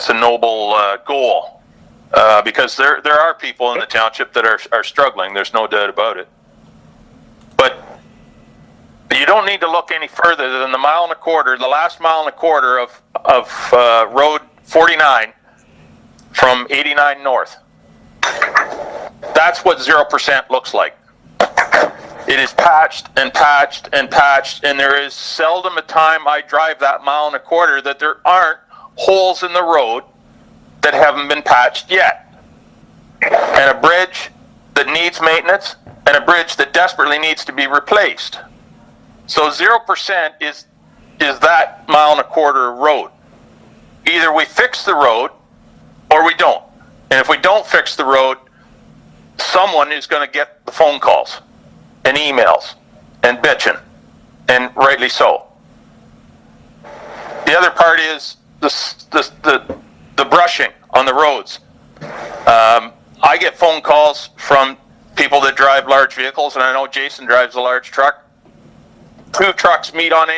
S3: a noble goal. Because there are people in the township that are struggling. There's no doubt about it. But you don't need to look any further than the last mile and a quarter of Road 49 from 89 north. That's what 0% looks like. It is patched and patched and patched, and there is seldom a time I drive that mile and a quarter that there aren't holes in the road that haven't been patched yet, and a bridge that needs maintenance, and a bridge that desperately needs to be replaced. So 0% is that mile and a quarter road. Either we fix the road or we don't. And if we don't fix the road, someone is going to get the phone calls and emails and bitching, and rightly so. The other part is the brushing on the roads. I get phone calls from people that drive large vehicles, and I know Jason drives a large truck. 2 trucks meet on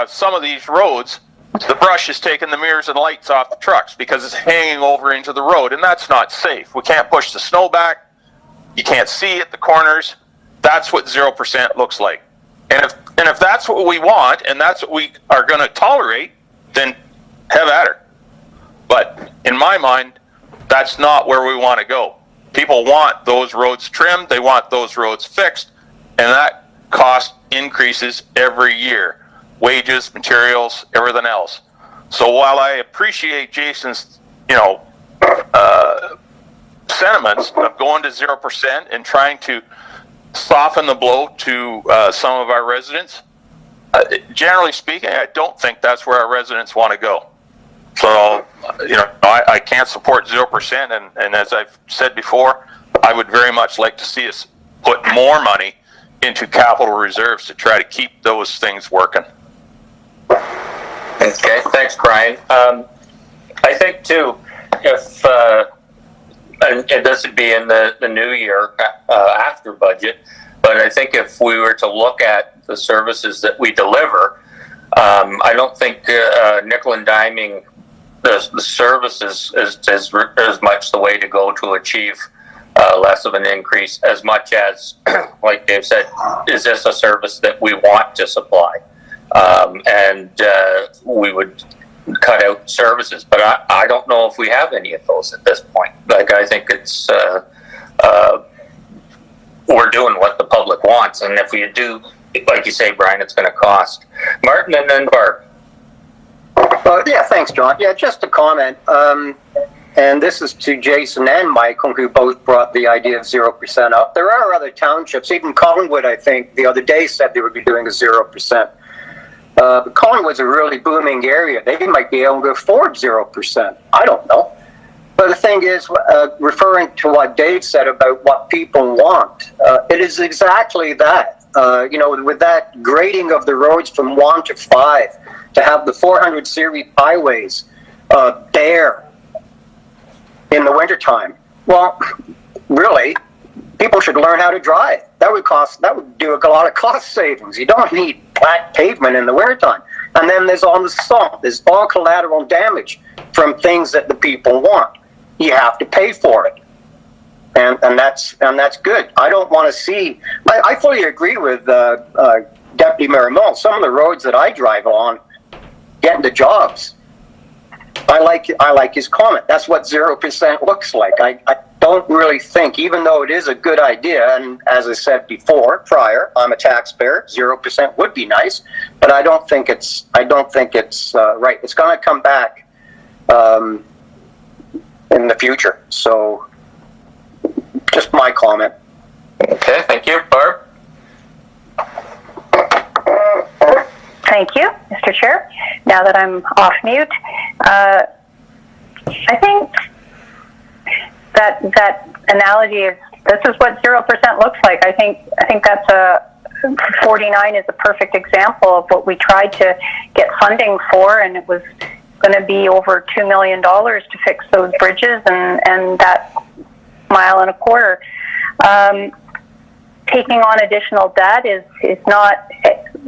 S3: some of these roads. The brush is taking the mirrors and lights off the trucks because it's hanging over into the road, and that's not safe. We can't push the snow back. You can't see at the corners. That's what 0% looks like. And if that's what we want, and that's what we are going to tolerate, then have at her. But in my mind, that's not where we want to go. People want those roads trimmed, they want those roads fixed, and that cost increases every year. Wages, materials, everything else. So while I appreciate Jason's, sentiments of going to 0% and trying to soften the blow to some of our residents, generally speaking, I don't think that's where our residents want to go. So, I can't support 0%, and as I've said before, I would very much like to see us put more money into capital reserves to try to keep those things working.
S1: Okay, thanks, Brian. I think too, if and this would be in the new year after budget, but I think if we were to look at the services that we deliver, I don't think nickel and diming the services is as much the way to go to achieve less of an increase, as much as, like Dave said, is this a service that we want to supply? And we would cut out services, but I don't know if we have any of those at this point. Like, I think it's we're doing what the public wants, and if we do, like you say, Brian, it's going to cost. Martin, and then Barb.
S9: Yeah, thanks, John. Yeah, just a comment. And this is to Jason and Michael, who both brought the idea of 0% up. There are other townships, even Collingwood, I think, the other day said they would be doing a 0%. But Collingwood's a really booming area. They might be able to afford 0%. I don't know. But the thing is, referring to what Dave said about what people want, it is exactly that. With that grading of the roads from 1 to 5, to have the 400 series highways bare in the wintertime. Well, really, people should learn how to drive. That would do a lot of cost savings. You don't need black pavement in the wintertime. And then there's all the salt. There's all collateral damage from things that the people want. You have to pay for it. And that's good. I don't want to see. I fully agree with Deputy Mayor Mills. Some of the roads that I drive on, getting to jobs. I like his comment. That's what 0% looks like. I don't really think, even though it is a good idea, and as I said prior, I'm a taxpayer. 0% would be nice, but I don't think it's right. It's going to come back in the future. So, just my comment.
S1: Okay, thank you. Barb?
S4: Thank you, Mr. Chair. Now that I'm off mute, I think that analogy is, this is what 0% looks like. I think that's 49 is a perfect example of what we tried to get funding for, and it was going to be over $2 million to fix those bridges and that mile and a quarter. Taking on additional debt is not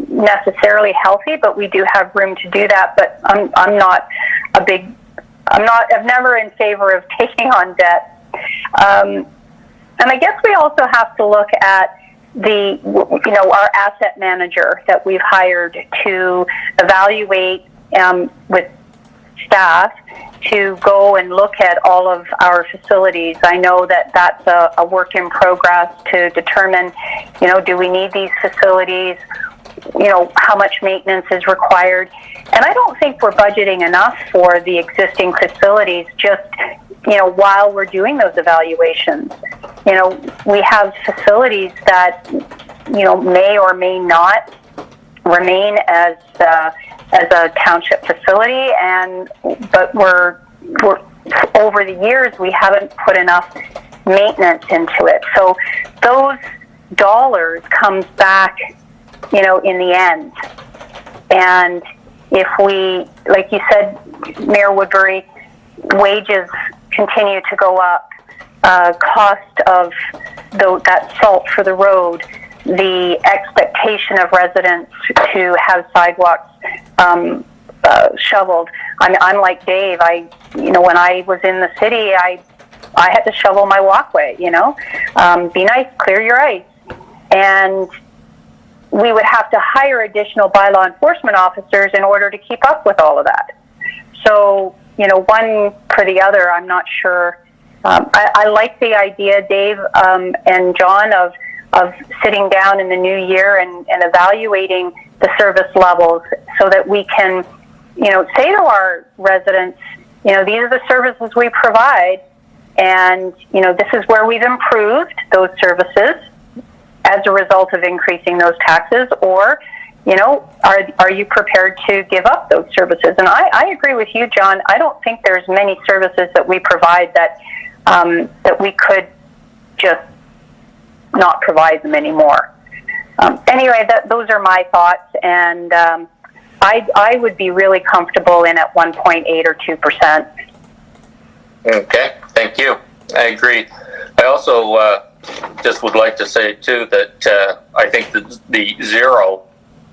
S4: necessarily healthy, but we do have room to do that. But I'm never in favor of taking on debt. And I guess we also have to look at our asset manager that we've hired to evaluate with staff to go and look at all of our facilities. I know that that's a work in progress to determine, do we need these facilities? How much maintenance is required? And I don't think we're budgeting enough for the existing facilities just, while we're doing those evaluations. We have facilities that, may or may not remain as a township facility, but we're over the years we haven't put enough maintenance into it. So those dollars comes back, in the end. And if we, like you said, Mayor Woodbury, wages continue to go up, cost of that salt for the road, the expectation of residents to have sidewalks shoveled. I'm like Dave. When I was in the city, I had to shovel my walkway. Be nice, clear your ice, and we would have to hire additional bylaw enforcement officers in order to keep up with all of that. So, one for the other, I'm not sure. I like the idea, Dave and John, of sitting down in the new year and evaluating the service levels so that we can, say to our residents, these are the services we provide, and, this is where we've improved those services as a result of increasing those taxes, or, are you prepared to give up those services? And I agree with you, John. I don't think there's many services that we provide that we could just not provide them anymore. Anyway, those are my thoughts, and I would be really comfortable in at 1.8 or 2%.
S1: Okay, thank you. I agree. I also just would like to say, too, that I think that the zero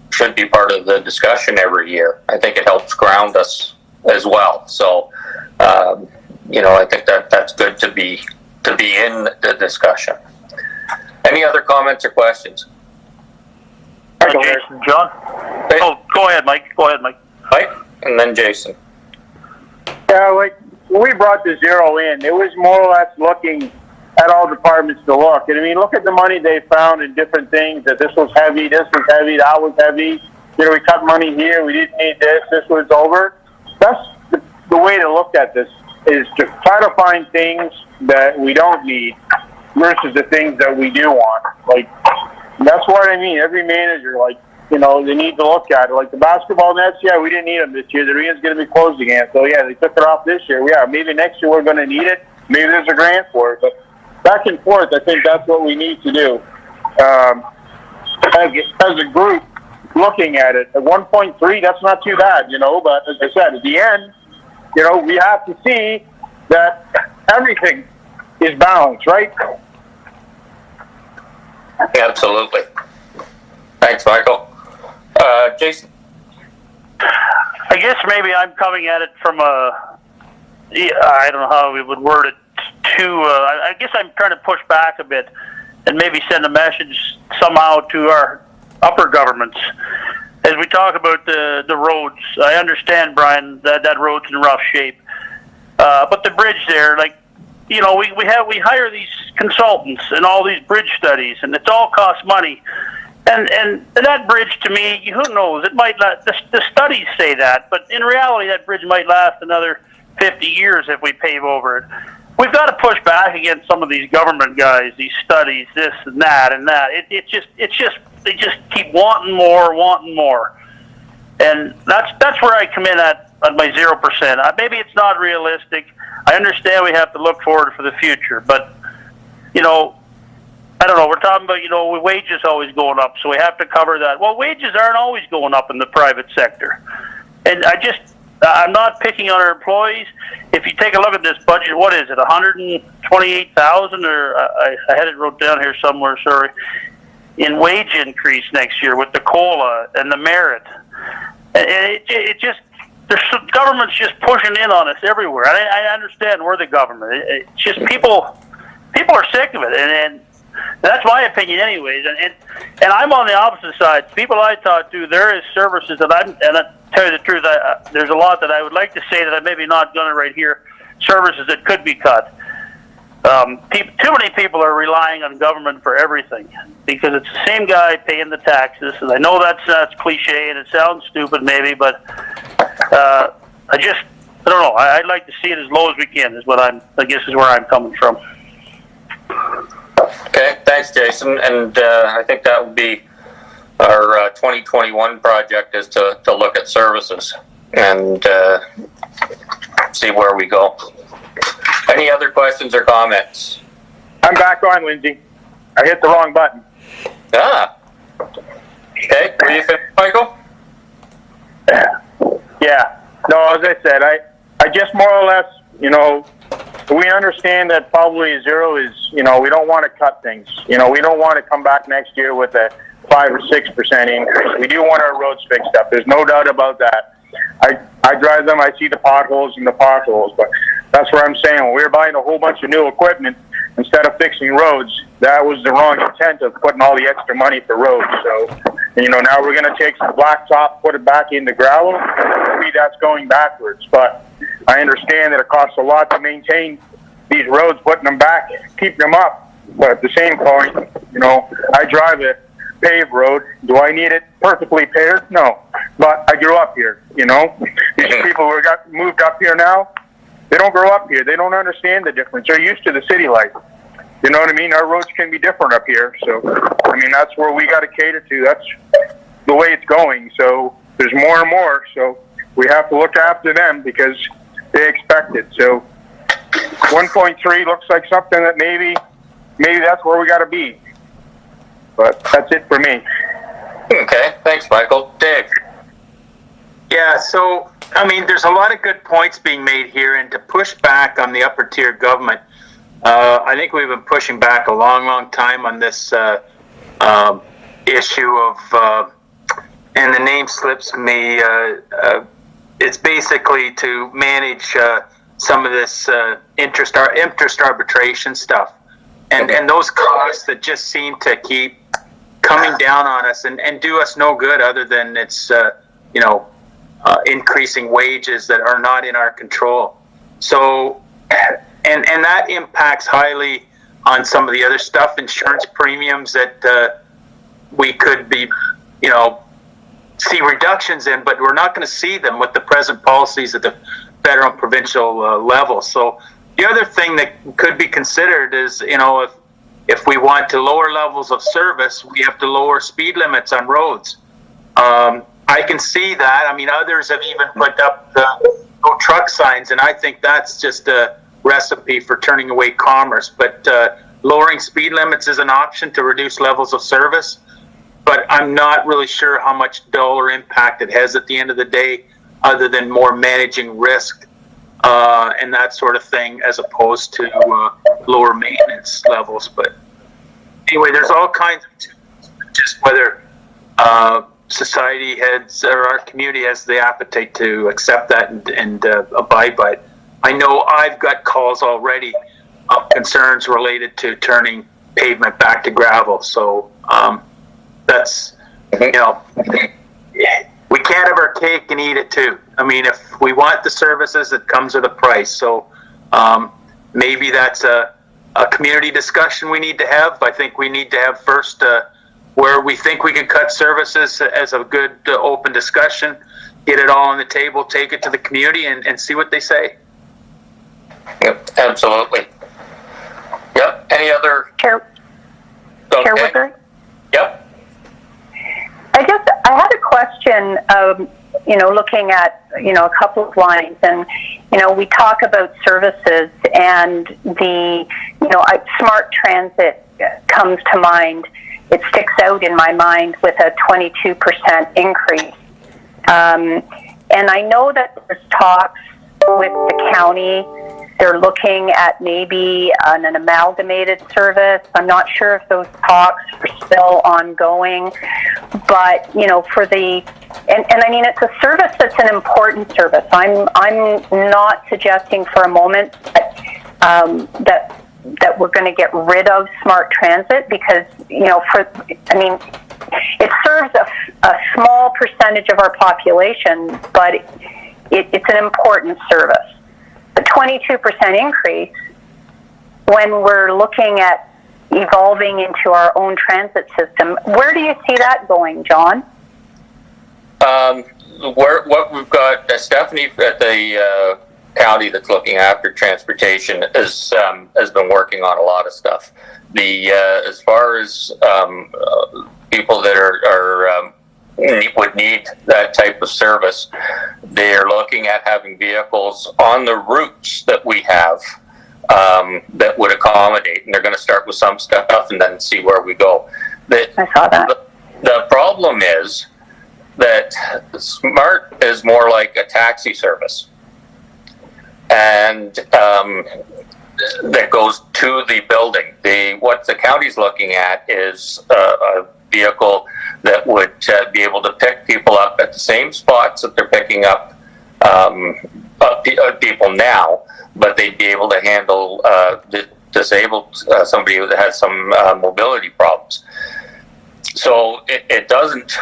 S1: should be part of the discussion every year. I think it helps ground us as well. So, I think that's good to be in the discussion. Any other comments or questions?
S8: Jason, John?
S1: Hey.
S8: Oh, go ahead, Mike.
S1: Mike, and then Jason.
S11: Yeah, when we brought the zero in, it was more or less looking at all departments to look. And look at the money they found in different things, that this was heavy, that was heavy. We cut money here, we didn't need this was over. That's the way to look at this, is to try to find things that we don't need versus the things that we do want. That's what I mean. Every manager, they need to look at it. Like the basketball nets, we didn't need them this year. The arena's going to be closed again. So, they took it off this year. Maybe next year we're going to need it. Maybe there's a grant for it. But back and forth, I think that's what we need to do. As a group, looking at it, at 1.3, that's not too bad, But as I said, at the end, we have to see that everything is balanced, right?
S1: Absolutely. Thanks, Michael. Jason?
S8: I guess maybe I'm coming at it from I don't know how we would word it, I guess I'm trying to push back a bit and maybe send a message somehow to our upper governments. As we talk about the roads, I understand, Brian, that road's in rough shape. But the bridge there, we hire these consultants and all these bridge studies, and it all costs money. And that bridge, to me, who knows? It might not. The studies say that, but in reality, that bridge might last another 50 years if we pave over it. We've got to push back against some of these government guys, these studies, this and that and that. They just keep wanting more. And that's where I come in at my 0%. Maybe it's not realistic. I understand we have to look forward for the future, but you know, I don't know. We're talking about, you know, wages always going up, so we have to cover that. Well, wages aren't always going up in the private sector, and I'm not picking on our employees. If you take a look at this budget, what is it, 128,000, or I had it wrote down here somewhere, sorry, in wage increase next year with the COLA and the merit. And it just, the government's just pushing in on us everywhere. I understand we're the government. It's just people are sick of it, and that's my opinion anyways. And I'm on the opposite side. People I talk to, there is services that I tell you the truth, there's a lot that I would like to say that I'm maybe not going to right here, services that could be cut. Too many people are relying on government for everything because it's the same guy paying the taxes. And I know that's cliche and it sounds stupid maybe, but I don't know. I'd like to see it as low as we can is what I guess is where I'm coming from.
S1: Okay, thanks, Jason. And I think that would be our 2021 project, is to look at services and see where we go. Any other questions or comments?
S11: I'm back on, Lindsay. I hit the wrong button.
S1: Ah. Okay, were you finished, Michael?
S11: Yeah. No, as I said, I just more or less, you know, we understand that probably zero is, you know, we don't want to cut things. You know, we don't want to come back next year with a 5 or 6% increase. We do want our roads fixed up. There's no doubt about that. I drive them, I see the potholes and the potholes, but that's where I'm saying when we were buying a whole bunch of new equipment instead of fixing roads, that was the wrong intent of putting all the extra money for roads. So, you know, now we're going to take some blacktop, put it back into gravel. Maybe that's going backwards, but I understand that it costs a lot to maintain these roads, putting them back, keeping them up. But at the same point, you know, I drive a paved road. Do I need it perfectly paved? No. But I grew up here, you know. These people who got moved up here now, they don't grow up here. They don't understand the difference. They're used to the city life. You know what I mean? Our roads can be different up here. So, I mean, that's where we got to cater to. That's the way it's going. So there's more and more. So we have to look after them because they expect it. So 1.3 looks like something that maybe that's where we got to be. But that's it for me.
S1: Okay, thanks, Michael. Dave?
S10: Yeah, so, I mean, there's a lot of good points being made here, and to push back on the upper tier government, I think we've been pushing back a long time on this issue of, and the name slips me, it's basically to manage some of this interest arbitration stuff. And those costs that just seem to keep coming down on us and do us no good other than it's, increasing wages that are not in our control. So, and that impacts highly on some of the other stuff, insurance premiums that we could be, see reductions in, but we're not going to see them with the present policies at the federal and provincial level. So the other thing that could be considered is, if we want to lower levels of service, we have to lower speed limits on roads. I can see that. I mean, others have even put up the no truck signs, and I think that's just a recipe for turning away commerce. But lowering speed limits is an option to reduce levels of service. But I'm not really sure how much dollar impact it has at the end of the day, other than more managing risk and that sort of thing, as opposed to lower maintenance levels. But anyway, there's all kinds of just whether society has or our community has the appetite to accept that and abide by it. I know I've got calls already of concerns related to turning pavement back to gravel. So that's, we can't have our cake and eat it too. I mean, if we want the services, it comes with a price. So maybe that's a community discussion we need to have. I think we need to have first where we think we can cut services as a good open discussion, get it all on the table, take it to the community and see what they say.
S1: Yep, absolutely. Yep. Any other?
S4: Chair
S1: Okay.
S4: Woodbury?
S1: Yep.
S4: I had a question, looking at, a couple of lines, and, we talk about services, and the, smart transit comes to mind. It sticks out in my mind with a 22% increase. And I know that there's talks with the county. They're looking at maybe an amalgamated service. I'm not sure if those talks are still ongoing, but for the and I mean, it's a service that's an important service. I'm not suggesting for a moment that we're going to get rid of smart transit, because it serves a small percentage of our population, but it's an important service. A 22% increase, when we're looking at evolving into our own transit system, where do you see that going, John?
S1: What we've got, Stephanie at the county that's looking after transportation has been working on a lot of stuff. As far as people that are would need that type of service, they're looking at having vehicles on the routes that we have that would accommodate, and they're going to start with some stuff and then see where we go.
S4: I saw that.
S1: The problem is that SMART is more like a taxi service, and that goes to the building. What the county's looking at is a vehicle that would be able to pick people up at the same spots that they're picking up people now, but they'd be able to handle disabled somebody that has some mobility problems. So it doesn't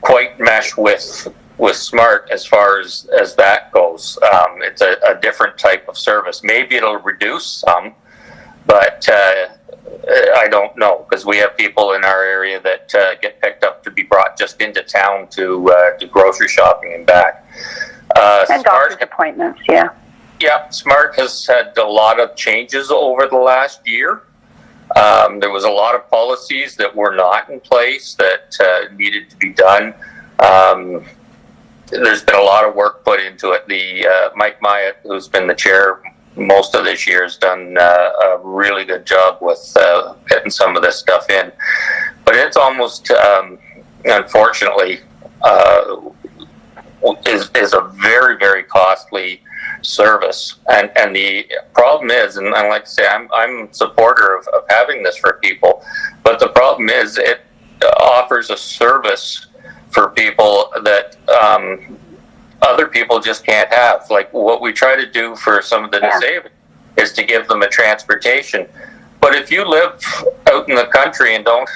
S1: quite mesh with SMART as far as that goes. It's a different type of service. Maybe it'll reduce some, but I don't know, because we have people in our area that get picked up to be brought just into town to grocery shopping and back.
S4: And doctor's appointments, yeah.
S1: Yeah, SMART has had a lot of changes over the last year. There was a lot of policies that were not in place that needed to be done. There's been a lot of work put into it. Mike Myatt, who's been the chair most of this year, has done a really good job with getting some of this stuff in. But it's almost, unfortunately, is a very, very costly service. And the problem is, and I like to say, I'm a supporter of having this for people, but the problem is it offers a service for people that other people just can't have. Like what we try to do for some of the disabled is to give them a transportation. But if you live out in the country and don't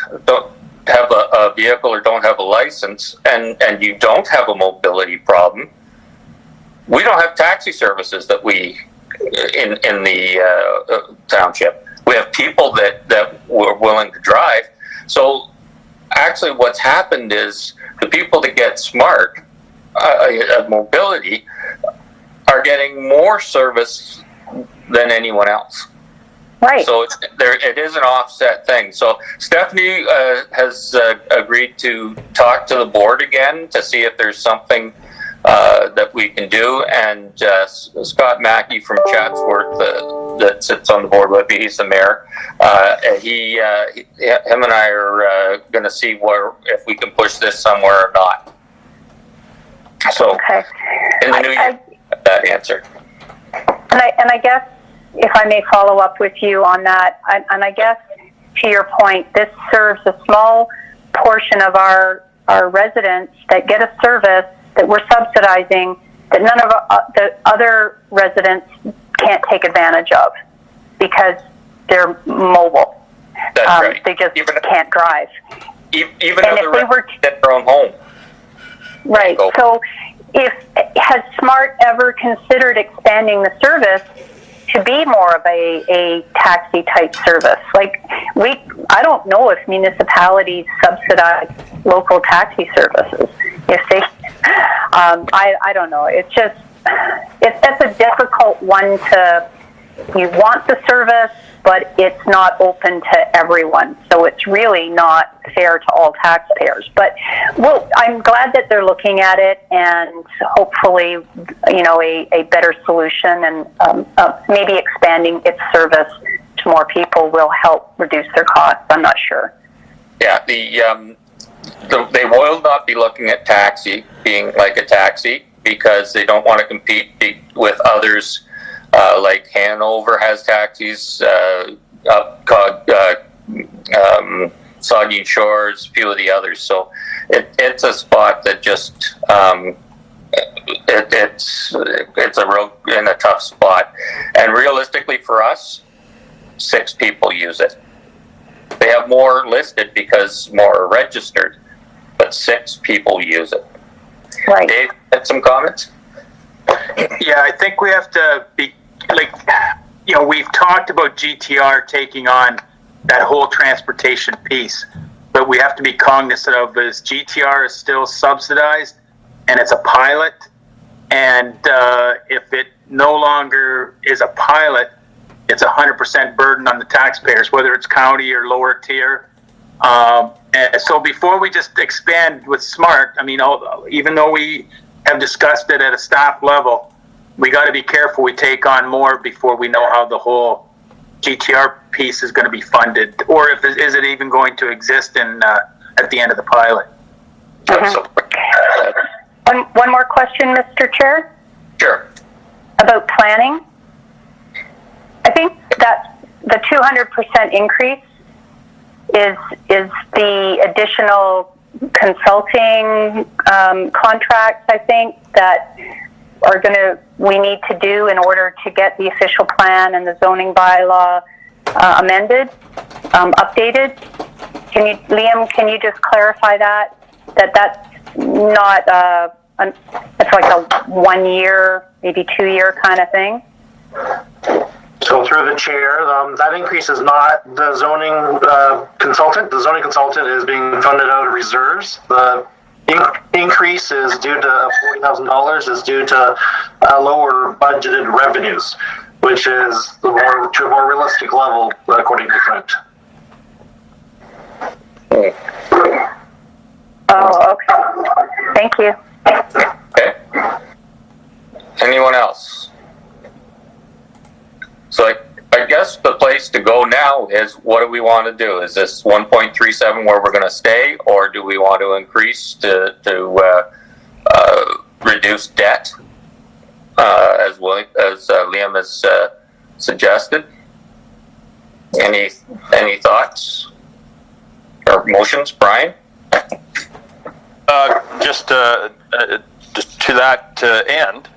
S1: have a vehicle or don't have a license, and you don't have a mobility problem, we don't have taxi services that we in the township. We have people that were willing to drive. So actually what's happened is the people that get SMART mobility are getting more service than anyone else.
S4: Right.
S1: So it is an offset thing. So Stephanie has agreed to talk to the board again to see if there's something that we can do. And Scott Mackey from Chatsworth that sits on the board with me, he's the mayor. Him and I are going to see if we can push this somewhere or not. So in the new year, that answer.
S4: And I guess if I may follow up with you on that, and I guess to your point, this serves a small portion of our residents that get a service that we're subsidizing that none of the other residents can't take advantage of because they're mobile.
S1: That's right.
S4: They just can't drive.
S1: Even if they were at their own home.
S4: Right. So has SMART ever considered expanding the service to be more of a taxi type service? Like I don't know if municipalities subsidize local taxi services. If they, I don't know. It's just, that's a difficult one to you want the service, but it's not open to everyone. So it's really not fair to all taxpayers. But I'm glad that they're looking at it, and hopefully, a better solution, and maybe expanding its service to more people will help reduce their costs. I'm not sure.
S1: Yeah, they will not be looking at taxi being like a taxi because they don't want to compete with others. Like Hanover has taxis, Saugeen Shores, a few of the others. So it's a spot that just it's a real in a tough spot. And realistically, for us, 6 people use it. They have more listed because more are registered, but 6 people use it.
S4: Right.
S1: Dave, had some comments?
S10: Yeah, I think we have to be we've talked about GTR taking on that whole transportation piece, but we have to be cognizant of is GTR is still subsidized and it's a pilot, and if it no longer is a pilot, it's 100% burden on the taxpayers, whether it's county or lower tier. And so before we just expand with SMART, I mean, even though we have discussed it at a staff level, we got to be careful we take on more before we know how the whole GTR piece is going to be funded, or is it even going to exist at the end of the pilot.
S4: Mm-hmm. One more question, Mr. Chair.
S1: Sure.
S4: About planning. I think that the 200% increase is the additional consulting contracts, I think, that we need to do in order to get the official plan and the zoning bylaw amended, updated. Liam, can you just clarify that that's not it's like a 1 year, maybe 2 year kind of thing?
S5: So through the chair, that increase is not the zoning consultant. The zoning consultant is being funded out of reserves. The increase is due to $40,000 is due to lower budgeted revenues, which is to a more realistic level according to Trent.
S4: Oh, okay. Thank you.
S1: Okay. Anyone else? So I guess the place to go now is, what do we want to do? Is this 1.37 where we're going to stay, or do we want to increase to reduce debt, as Liam has suggested? Any thoughts or motions, Brian?
S3: Just to that end,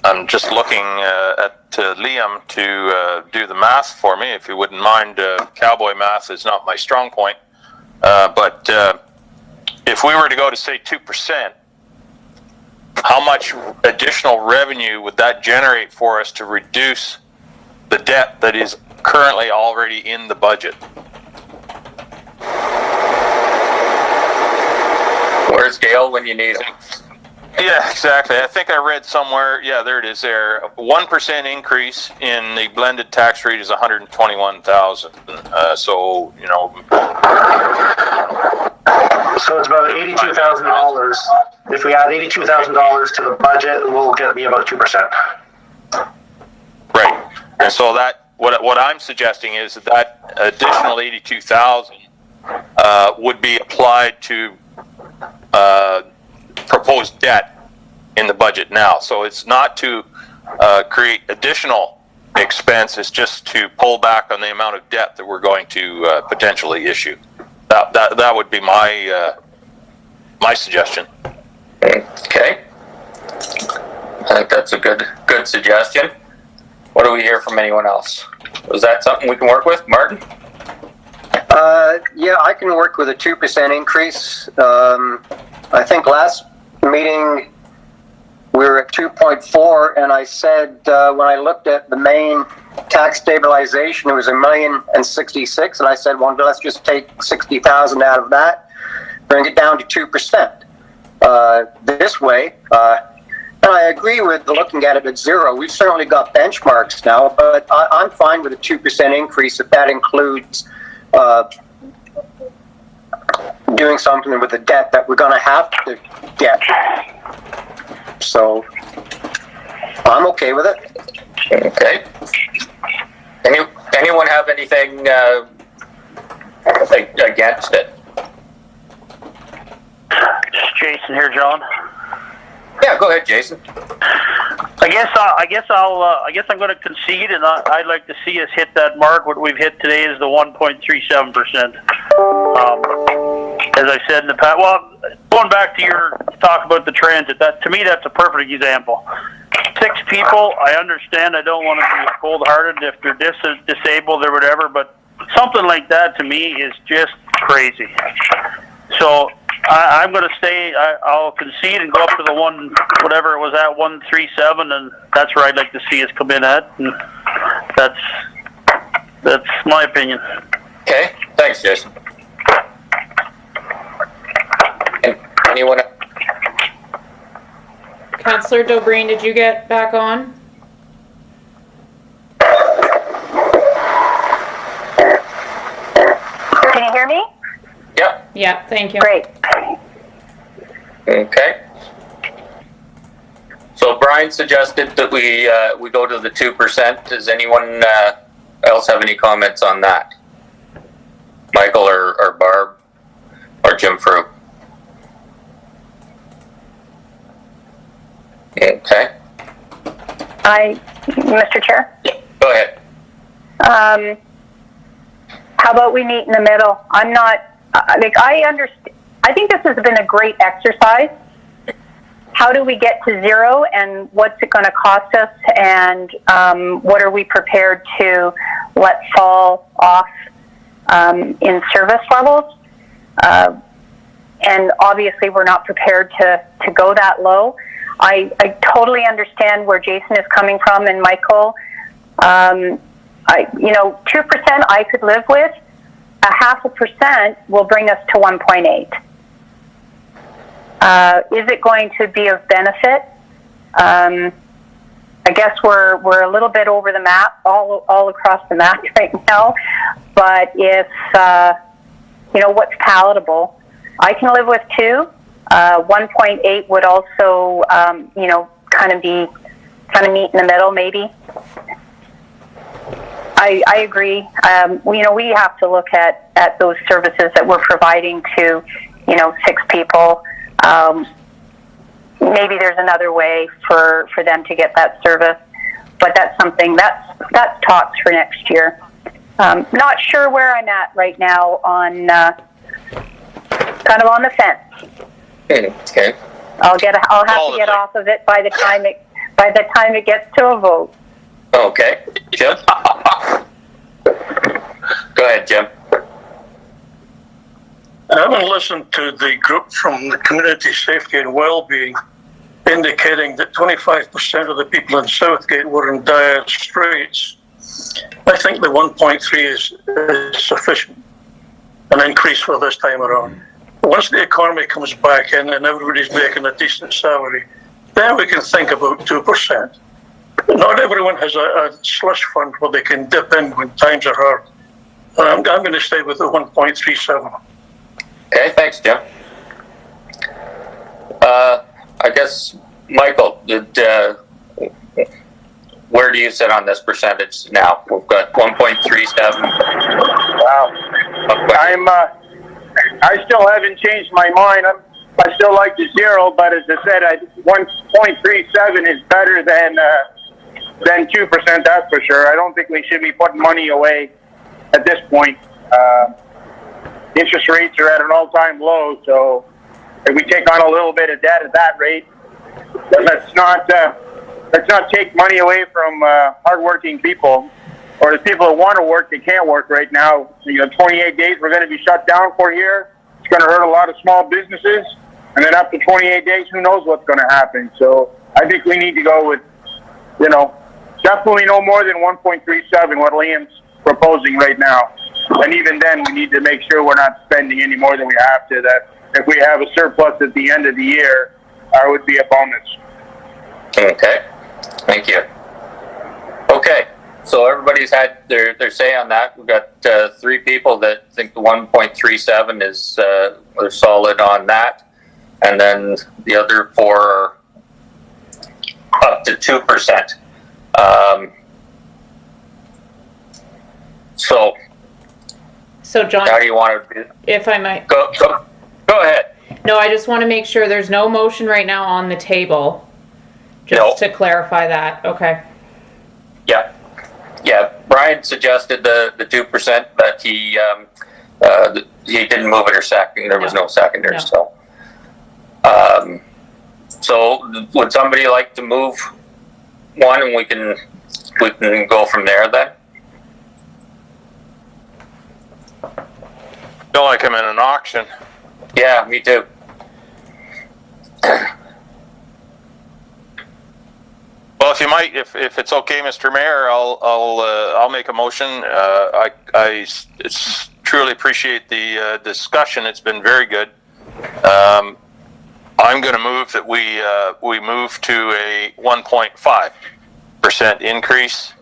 S3: I'm just looking at Liam to do the math for me, if you wouldn't mind. Cowboy math is not my strong point, but if we were to go to, say, 2%, how much additional revenue would that generate for us to reduce the debt that is currently already in the budget?
S1: Where's Gail when you need him?
S3: Yeah, exactly. I think I read somewhere. Yeah, there it is. There, a 1% increase in the blended tax rate is $121,000. So
S5: So it's about $82,000. If we add $82,000 to the budget, we'll be about 2%.
S3: Right. And so that what I'm suggesting is that additional $82,000 would be applied to proposed debt in the budget now. So it's not to create additional expense, it's just to pull back on the amount of debt that we're going to potentially issue. That would be my my suggestion.
S1: Okay. I think that's a good suggestion. What do we hear from anyone else? Was that something we can work with, Martin?
S9: Yeah, I can work with a 2% increase. I think last meeting we were at 2.4, and I said when I looked at the main tax stabilization, it was $1,066,000, and I said, well, let's just take 60,000 out of that, bring it down to 2%. This way, And I agree with looking at it at zero. We've certainly got benchmarks now, but I'm fine with a 2% increase if that includes doing something with the debt that we're going to have to get. So I'm okay with it.
S1: Okay. Anyone have anything against it?
S8: It's Jason here, John.
S1: Yeah, go ahead, Jason.
S8: I guess I'm going to concede, and I'd like to see us hit that mark. What we've hit today is the 1.37%. As I said in the past, well, going back to your talk about the transit, to me that's a perfect example. 6 people, I understand. I don't want to be cold-hearted if they're disabled or whatever, but something like that to me is just crazy. So I'm going to say I'll concede and go up to the whatever it was at 137, and that's where I'd like to see us come in at. And that's my opinion.
S1: Okay, thanks, Jason. Anyone?
S2: Councillor Dobreen, did you get back on?
S4: Can you hear me?
S1: Yep.
S2: Yeah, thank you.
S4: Great.
S1: Okay. So Brian suggested that we go to the 2%. Does anyone else have any comments on that? Michael or Barb or Jim Fruit? Okay.
S4: Mr. Chair?
S1: Yeah, go ahead.
S4: How about we meet in the middle? I'm not, I understand. I think this has been a great exercise. How do we get to zero, and what's it going to cost us, and what are we prepared to let fall off in service levels? And obviously we're not prepared to go that low. I totally understand where Jason is coming from, and Michael. 2% I could live with. 0.5% will bring us to 1.8. Is it going to be of benefit? I guess we're a little bit over the map, all across the map right now. But if what's palatable, I can live with 2. 1.8 would also, kind of meet in the middle, maybe. I agree. We have to look at those services that we're providing to, 6 people. Maybe there's another way for them to get that service, but that's something that's talks for next year. Not sure where I'm at right now on kind of on the fence.
S1: Okay.
S4: I'll have to get off of it by the time it gets to a vote.
S1: Okay, Jim. Go ahead, Jim.
S12: Having listened to the group from the Community Safety and Wellbeing indicating that 25% of the people in Southgate were in dire straits, I think the 1.3 is sufficient, an increase for this time around. Once the economy comes back in and everybody's making a decent salary, then we can think about 2%. Not everyone has a slush fund where they can dip in when times are hard. I'm going to stay with the 1.37.
S1: Okay, thanks, Jim. I guess, Michael, where do you sit on this percentage now? We've got 1.37.
S11: Wow. I still haven't changed my mind. I still like the 0, but as I said, 1.37 is better than 2%, that's for sure. I don't think we should be putting money away at this point. Interest rates are at an all-time low, so if we take on a little bit of debt at that rate, let's not take money away from hardworking people, or the people that want to work, they can't work right now. 28 days we're going to be shut down for here. It's going to hurt a lot of small businesses, and then after 28 days, who knows what's going to happen. So I think we need to go with, definitely no more than 1.37, what Liam's proposing right now. And even then, we need to make sure we're not spending any more than we have to, that if we have a surplus at the end of the year, it would be a bonus.
S1: Okay, thank you. Okay, so everybody's had their say on that. We've got 3 people that think the 1.37 is are solid on that, and then the other 4 are up to 2%. So
S2: John,
S1: how do you want to
S2: if I might.
S1: go ahead?
S2: No, I just want to make sure there's no motion right now on the table. Just to clarify that. Okay.
S1: Yeah. Yeah. Brian suggested the 2%, but he didn't move it or second. There was no seconder.
S2: No.
S1: So would somebody like to move one, and we can go from there then?
S3: Feel like I'm in an auction.
S1: Yeah, me too.
S3: Well, if you might, if it's okay, Mr. Mayor, I'll make a motion. I truly appreciate the discussion. It's been very good. I'm going to move that we move to a 1.5% increase.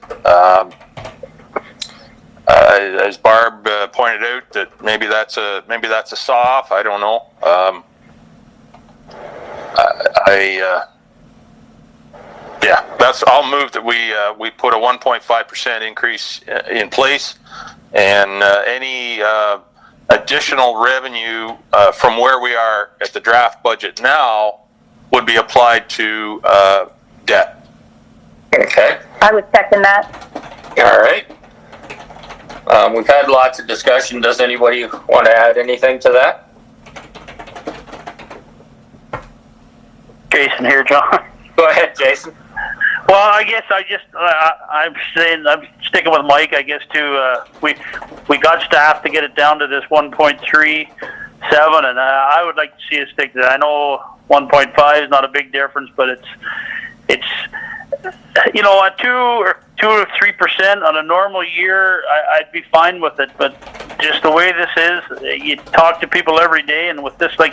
S3: As Barb pointed out, that maybe that's a saw off. I don't know. I'll move that we put a 1.5% increase in place, and any additional revenue from where we are at the draft budget now would be applied to debt.
S1: Okay.
S4: I would second that.
S1: All right. We've had lots of discussion. Does anybody want to add anything to that?
S8: Jason here, John.
S1: Go ahead, Jason.
S8: Well, I guess I'm sticking with Mike. I guess too. We got staff to get it down to this 1.37, and I would like to see us stick to that. I know 1.5 is not a big difference, but it's at 2 or 3% on a normal year, I'd be fine with it. But just the way this is, you talk to people every day, and with this, this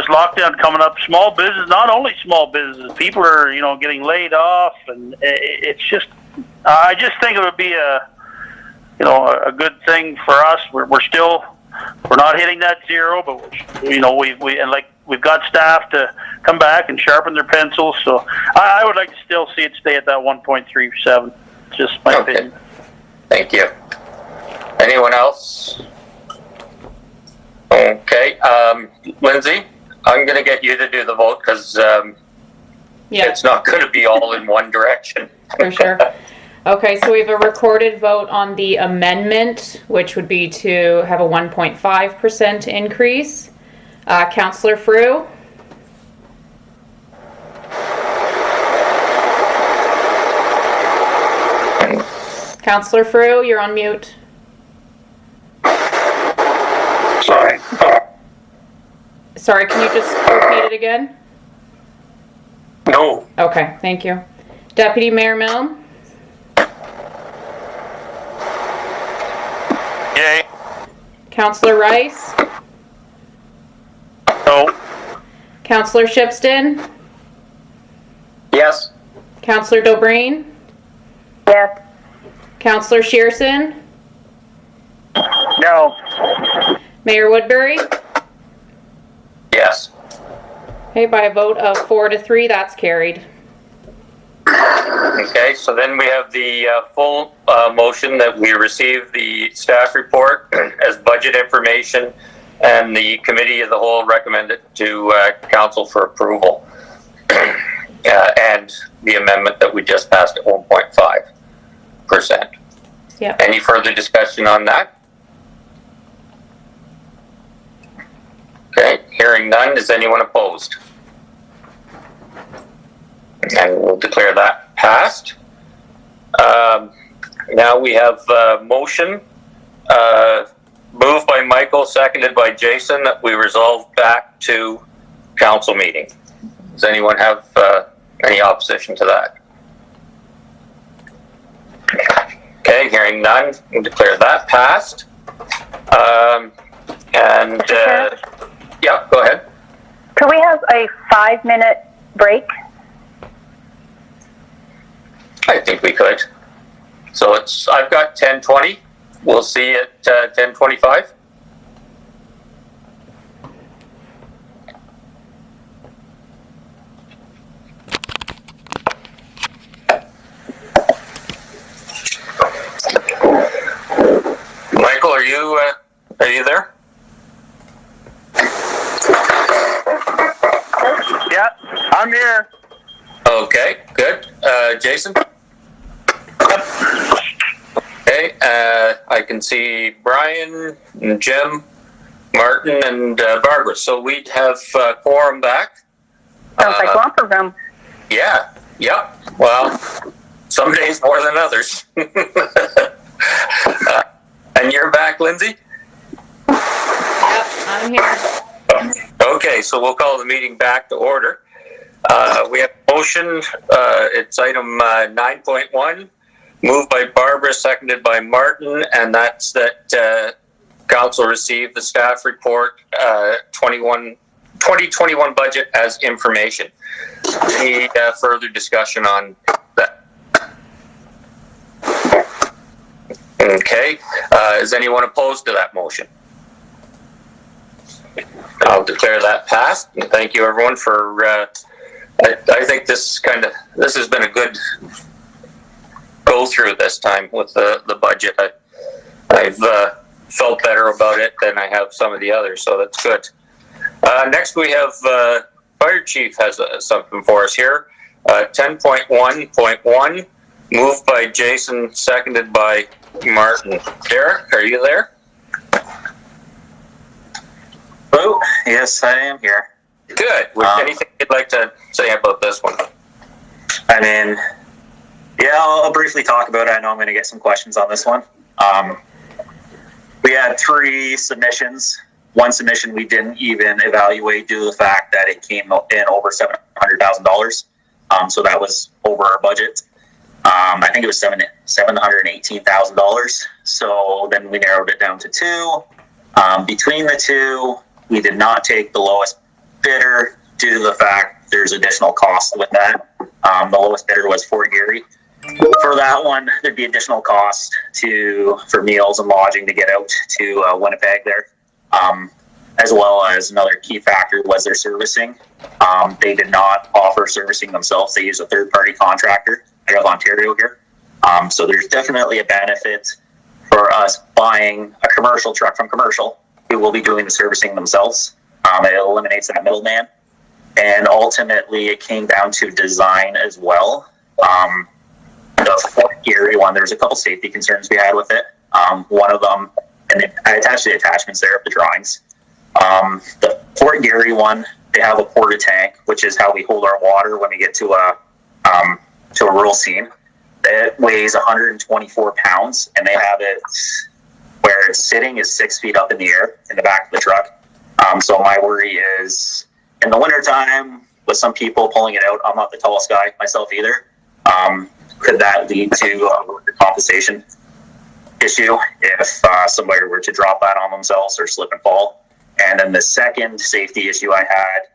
S8: lockdown coming up, small business, not only small businesses, people are, getting laid off, and it's just, I just think it would be a good thing for us. We're not hitting that 0, but we've got staff to come back and sharpen their pencils. So I would like to still see it stay at that 1.37. Just my opinion.
S1: Thank you. Anyone else? Okay. Lindsay, I'm going to get you to do the vote because it's not going to be all in one direction.
S2: For sure. Okay, so we have a recorded vote on the amendment, which would be to have a 1.5% increase. Councillor Frew? Councillor Frew, you're on mute. Sorry, can you just repeat it again?
S12: No.
S2: Okay, thank you. Deputy Mayor Milne?
S3: Yay.
S2: Councillor Rice?
S8: No.
S2: Councillor Shipston?
S9: Yes.
S2: Councillor Dobreen?
S4: Yes.
S2: Councillor Shearson?
S11: No.
S2: Mayor Woodbury?
S1: Yes.
S2: Okay, by a vote of 4 to 3, that's carried.
S1: Okay, so then we have the full motion that we receive the staff report as budget information, and the committee of the whole recommend it to council for approval. And the amendment that we just passed at 1.5%.
S2: Yep.
S1: Any further discussion on that? Okay, hearing none. Is anyone opposed? And we'll declare that passed. Now we have a motion moved by Michael, seconded by Jason, that we resolve back to council meeting. Does anyone have any opposition to that? Okay, hearing none, we'll declare that passed. Yeah, go ahead.
S4: Could we have a 5-minute break?
S1: I think we could. So I've got 10:20. We'll see you at 10:25. Michael, are you there?
S11: Yeah, I'm here.
S1: Okay, good. Jason? Okay, I can see Brian, and Jim, Martin, and Barbara. So we'd have quorum back.
S4: Sounds like romper room.
S1: Yeah, yep. Well, some days more than others. And you're back, Lindsay?
S2: Yep, I'm here.
S1: Okay, so we'll call the meeting back to order. We have a motion. It's item 9.1, moved by Barbara, seconded by Martin, and that's that council received the staff report 2021 budget as information. Any further discussion on that? Okay. Is anyone opposed to that motion? I'll declare that passed. And thank you, everyone, for. I think this has been a good go through this time with the budget. I've felt better about it than I have some of the others, so that's good. Next, we have Fire Chief has something for us here. 10.1.1, moved by Jason, seconded by Martin. Derek, are you there?
S13: Oh, yes, I am here.
S1: Good. Anything you'd like to say about this one?
S13: I mean, yeah, I'll briefly talk about it. I know I'm going to get some questions on this one. We had 3 submissions. One submission we didn't even evaluate due to the fact that it came in over $700,000. So that was over our budget. I think it was $718,000. So then we narrowed it down to 2. Between the 2, we did not take the lowest bidder due to the fact there's additional cost with that. The lowest bidder was Fort Garry. For that one, there'd be additional cost for meals and lodging to get out to Winnipeg there. As well as another key factor was their servicing. They did not offer servicing themselves. They used a third-party contractor out of Ontario here. So there's definitely a benefit for us buying a commercial truck from Commercial, who will be doing the servicing themselves. It eliminates that middleman. And ultimately, it came down to design as well. The Fort Garry one, there's a couple safety concerns we had with it. One of them, and I attached the attachments there of the drawings. The Fort Garry one, they have a porta tank, which is how we hold our water when we get to a rural scene. It weighs 124 pounds, and they have it where it's sitting is 6 feet up in the air in the back of the truck. So my worry is in the wintertime, with some people pulling it out, I'm not the tallest guy myself either. Could that lead to a compensation issue if somebody were to drop that on themselves or slip and fall? And then the second safety issue I had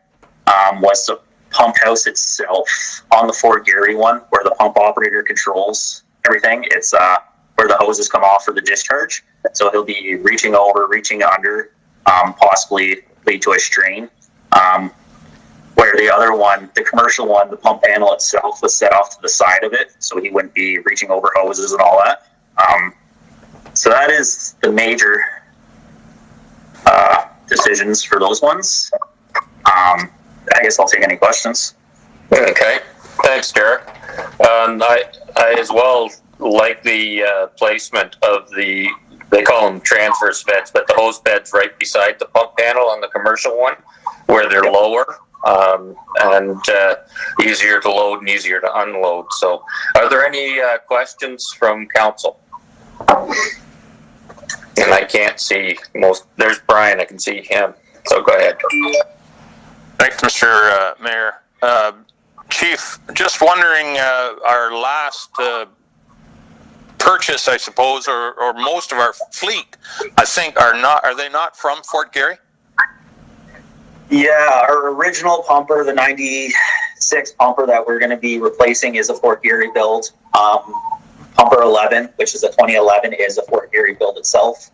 S13: was the pump house itself on the Fort Garry one, where the pump operator controls everything. It's where the hoses come off for the discharge. So he'll be reaching over, reaching under, possibly lead to a strain. Where the other one, the Commercial one, the pump panel itself was set off to the side of it, so he wouldn't be reaching over hoses and all that. So that is the major decisions for those ones. I guess I'll take any questions.
S1: Okay, thanks, Derek. I as well like the placement of they call them transverse beds, but the hose beds right beside the pump panel on the Commercial one, where they're lower and easier to load and easier to unload. So are there any questions from council? And I can't see there's Brian, I can see him, so go ahead.
S3: Thanks, Mr. Mayor. Chief, just wondering, our last purchase, I suppose, or most of our fleet, I think, are they not from Fort Garry?
S13: Yeah, our original pumper, the 96 pumper that we're going to be replacing, is a Fort Garry build. Pumper 11, which is a 2011, is a Fort Garry build itself.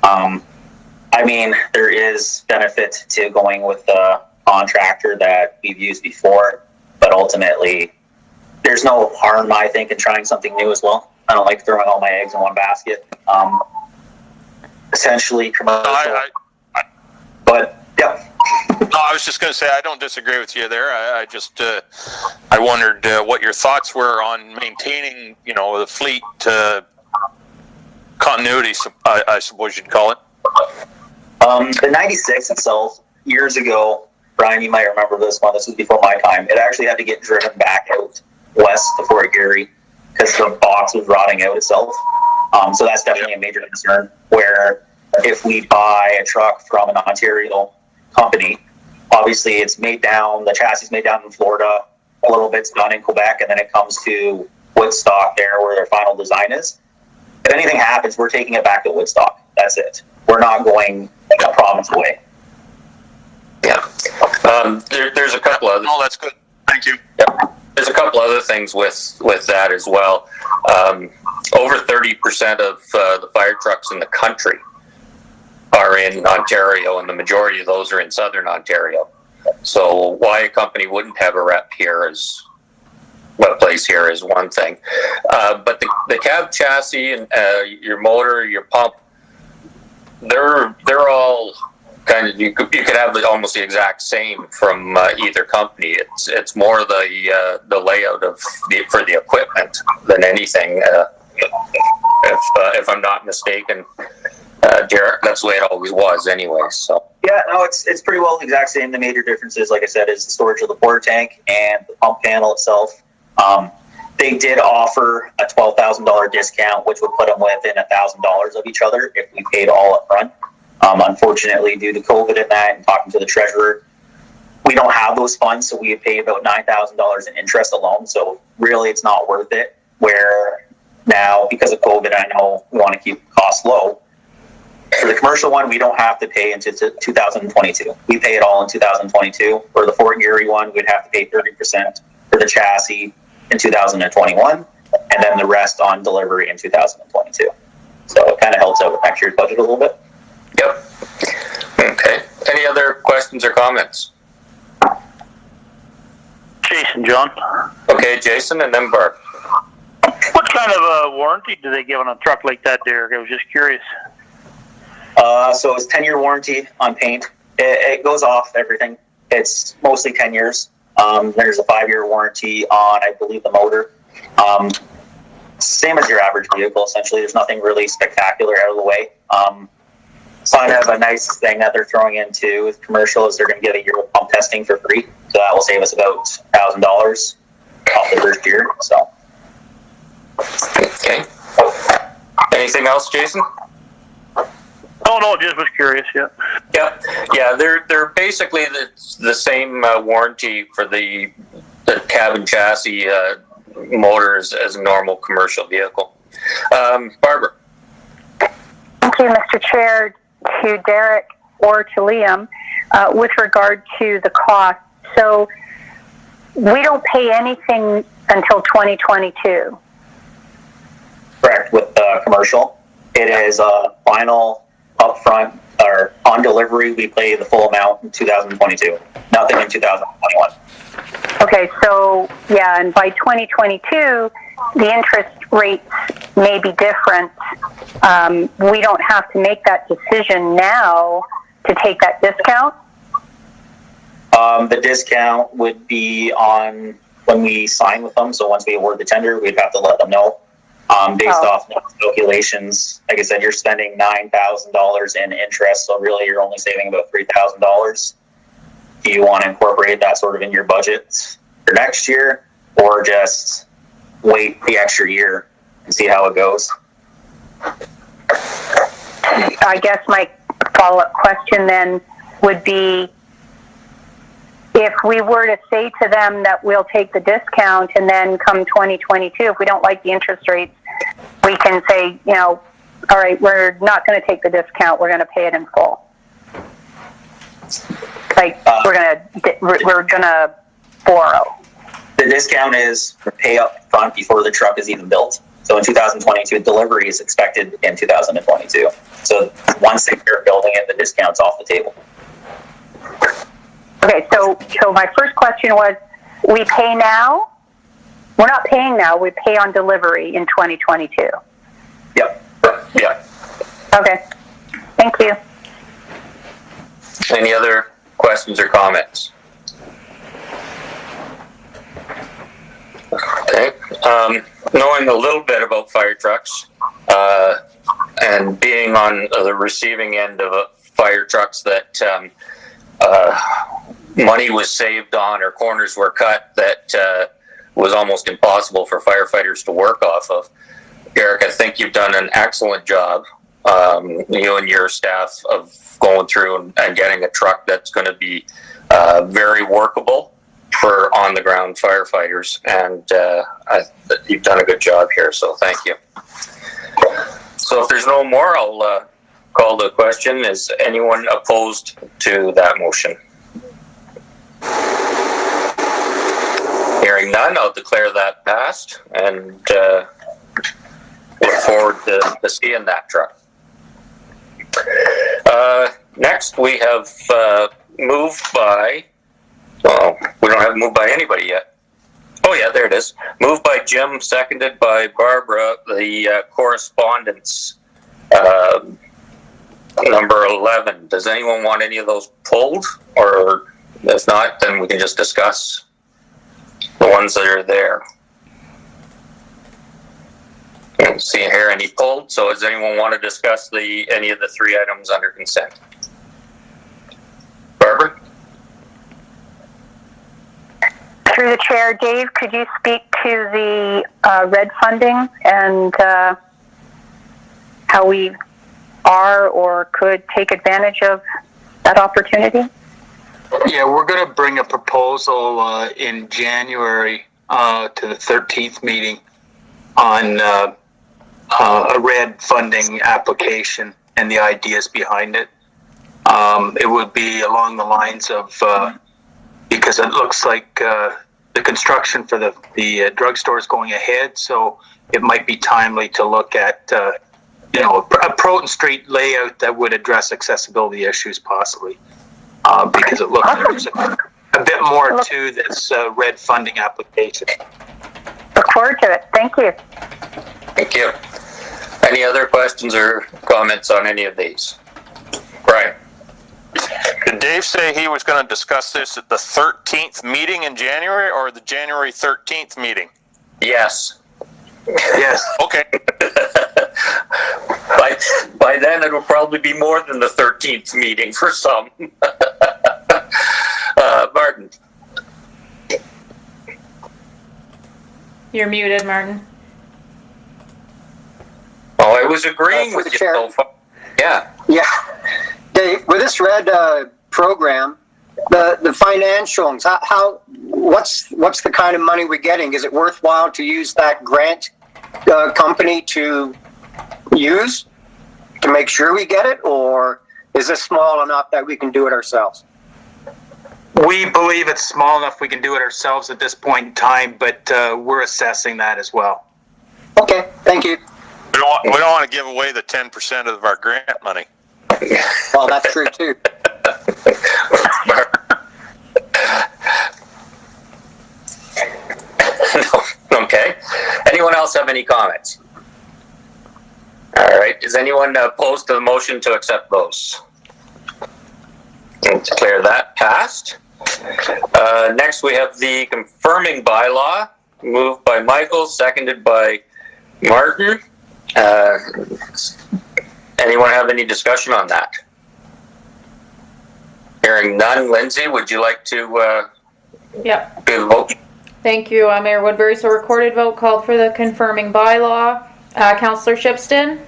S13: I mean, there is benefit to going with the contractor that we've used before, but ultimately, there's no harm, I think, in trying something new as well. I don't like throwing all my eggs in one basket. Essentially, commercial. But yeah.
S3: No, I was just going to say I don't disagree with you there. I just I wondered what your thoughts were on maintaining, the fleet continuity. I suppose you'd call it.
S13: The 96 itself, years ago, Brian, you might remember this one. This was before my time. It actually had to get driven back out west to Fort Garry because the box was rotting out itself. So that's definitely a major concern. Where if we buy a truck from an Ontario company, obviously it's made down, the chassis is made down in Florida, a little bit's done in Quebec, and then it comes to Woodstock there where their final design is. If anything happens, we're taking it back to Woodstock. That's it. We're not going a province away.
S1: Yeah. There's a couple other.
S3: Oh, that's good. Thank you.
S1: Yeah. There's a couple other things with that as well. Over 30% of the fire trucks in the country are in Ontario, and the majority of those are in Southern Ontario. So why a company wouldn't have a rep here is one thing. But the cab chassis and your motor, your pump, they're all kind of, you could have almost the exact same from either company. It's more the layout for the equipment than anything. If I'm not mistaken, Derek, that's the way it always was anyway. So
S13: yeah, no, it's pretty well the exact same. The major differences, like I said, is the storage of the port tank and the pump panel itself. They did offer a $12,000 discount, which would put them within $1,000 of each other if we paid all up front. Unfortunately, due to COVID and that, and talking to the treasurer, we don't have those funds, so we would pay about $9,000 in interest alone. So really, it's not worth it. Where now, because of COVID, I know we want to keep costs low. For the commercial one, we don't have to pay into 2022. We pay it all in 2022. For the Fort Garry one, we'd have to pay 30% for the chassis in 2021, and then the rest on delivery in 2022. So it kind of helps out with next year's budget a little bit.
S1: Yep. Okay. Any other questions or comments?
S8: Jason, John.
S1: Okay, Jason, and then Barb.
S8: What kind of a warranty do they give on a truck like that, Derek? I was just curious.
S13: So it's 10-year warranty on paint. It goes off everything. It's mostly 10 years. There's a 5-year warranty on, I believe, the motor. Same as your average vehicle, essentially. There's nothing really spectacular out of the way. Kind of a nice thing that they're throwing into with commercial is they're going to get a year of pump testing for free. So that will save us about $1,000 off the first year. So.
S1: Okay. Anything else, Jason?
S8: Oh no, just was curious. Yeah.
S1: Yeah. They're basically the same warranty for the cabin chassis motors as a normal commercial vehicle. Barbara.
S4: Thank you, Mr. Chair, to Derek or to Liam, with regard to the cost. So we don't pay anything until 2022.
S13: Correct. With commercial, it is a final upfront, or on delivery, we pay the full amount in 2022. Nothing in 2021.
S4: Okay, so yeah, and by 2022, the interest rates may be different. We don't have to make that decision now to take that discount?
S13: The discount would be on when we sign with them. So once we award the tender, we'd have to let them know. Based off calculations, like I said, you're spending $9,000 in interest, so really you're only saving about $3,000. Do you want to incorporate that sort of in your budget for next year, or just wait the extra year and see how it goes?
S4: I guess my follow-up question then would be, if we were to say to them that we'll take the discount, and then come 2022, if we don't like the interest rates, we can say, all right, we're not going to take the discount, we're going to pay it in full. Like we're going to borrow.
S13: The discount is pay up front before the truck is even built. So in 2022, delivery is expected in 2022. So once they start building it, the discount's off the table.
S4: Okay, so my first question was, we pay now? We're not paying now, we pay on delivery in 2022.
S13: Yep.
S1: Yeah.
S4: Okay, thank you.
S1: Any other questions or comments? Okay. Knowing a little bit about fire trucks, and being on the receiving end of fire trucks that money was saved on or corners were cut that was almost impossible for firefighters to work off of. Eric, I think you've done an excellent job, you and your staff, of going through and getting a truck that's going to be very workable for on-the-ground firefighters, and you've done a good job here, so thank you. So if there's no more, I'll call the question. Is anyone opposed to that motion? Hearing none, I'll declare that passed, and look forward to seeing that truck. Next, we have moved by, well, we don't have moved by anybody yet. Oh yeah, there it is. Moved by Jim, seconded by Barbara, the correspondence number 11. Does anyone want any of those pulled? Or if not, then we can just discuss the ones that are there. I don't see here any pulled, so does anyone want to discuss any of the 3 items under consent? Barbara?
S4: Through the chair, Dave, could you speak to the red funding and how we are or could take advantage of that opportunity?
S10: Yeah, we're going to bring a proposal in January to the 13th meeting on a red funding application and the ideas behind it. It would be along the lines of, because it looks like the construction for the drugstore is going ahead, so it might be timely to look at a Proton Street layout that would address accessibility issues possibly, because it looks like there's a bit more to this red funding application.
S4: Look forward to it. Thank you.
S1: Thank you. Any other questions or comments on any of these? Brian?
S3: Did Dave say he was going to discuss this at the 13th meeting in January, or the January 13th meeting?
S1: Yes.
S10: Yes.
S3: Okay.
S1: By then, it'll probably be more than the 13th meeting for some. Martin?
S2: You're muted, Martin.
S1: Oh, I was agreeing with you so far. Yeah.
S9: Yeah. Dave, with this red program, the financials, what's the kind of money we're getting? Is it worthwhile to use that grant company to use to make sure we get it, or is this small enough that we can do it ourselves?
S10: We believe it's small enough we can do it ourselves at this point in time, but we're assessing that as well.
S9: Okay, thank you.
S3: We don't want to give away the 10% of our grant money.
S9: Well, that's true too.
S1: Okay. Anyone else have any comments? All right. Is anyone opposed to the motion to accept those? I'll declare that passed. Next, we have the confirming bylaw, moved by Michael, seconded by Martin. Anyone have any discussion on that? Hearing none. Lindsay, would you like to
S2: Yep.
S1: do the vote?
S2: Thank you, Mayor Woodbury. So recorded vote called for the confirming bylaw. Councillor Shipston?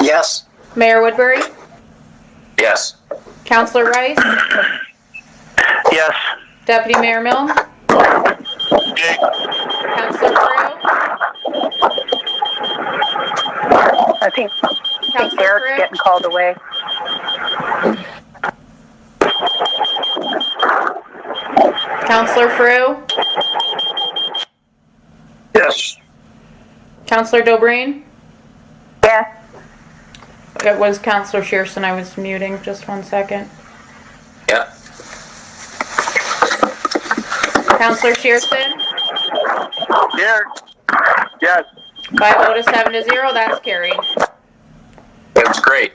S9: Yes.
S2: Mayor Woodbury?
S1: Yes.
S2: Councillor Rice?
S8: Yes.
S2: Deputy Mayor Milne?
S3: Okay.
S2: Councillor Frew?
S4: I think
S2: Councillor
S4: Eric's
S2: Frew?
S4: getting called away.
S2: Councillor Frew,
S12: Yes.
S2: Councillor Dobreen.
S4: Yes.
S2: It was Councillor Shearson I was muting. Just 1 second.
S1: Yeah.
S2: Councillor Shearson,
S11: Here. Yes.
S2: by a vote of 7-0, that's carried.
S1: That's great.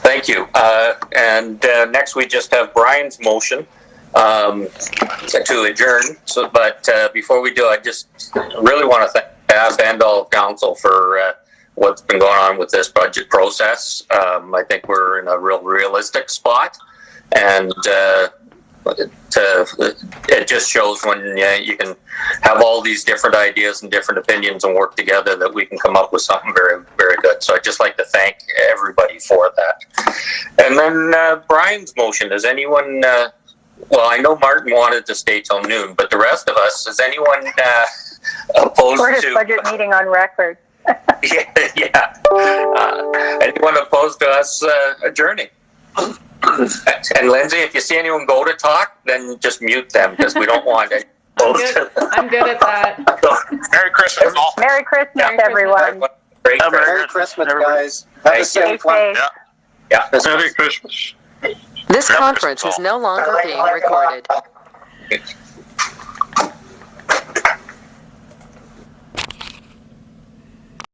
S1: Thank you. And next we just have Brian's motion to adjourn. So, but before we do, I just really want to thank all of council for what's been going on with this budget process. I think we're in a real realistic spot, and it just shows when you can have all these different ideas and different opinions and work together that we can come up with something very, very good. So I'd just like to thank everybody for that. And then Brian's motion, does anyone, well, I know Martin wanted to stay till noon, but the rest of us, is anyone opposed
S4: Shortest
S1: to...
S4: budget meeting on record.
S1: Yeah. Anyone opposed to us adjourning? And Lindsay, if you see anyone go to talk, then just mute them because we don't want it.
S2: I'm good at that.
S3: Merry Christmas, all.
S4: Merry Christmas,
S2: Merry
S4: everyone.
S1: Great.
S9: Merry Christmas,
S8: everybody.
S9: guys. Have a
S1: Thank you.
S9: safe one.
S1: Yeah.
S12: Merry Christmas.
S14: This conference is no longer being recorded.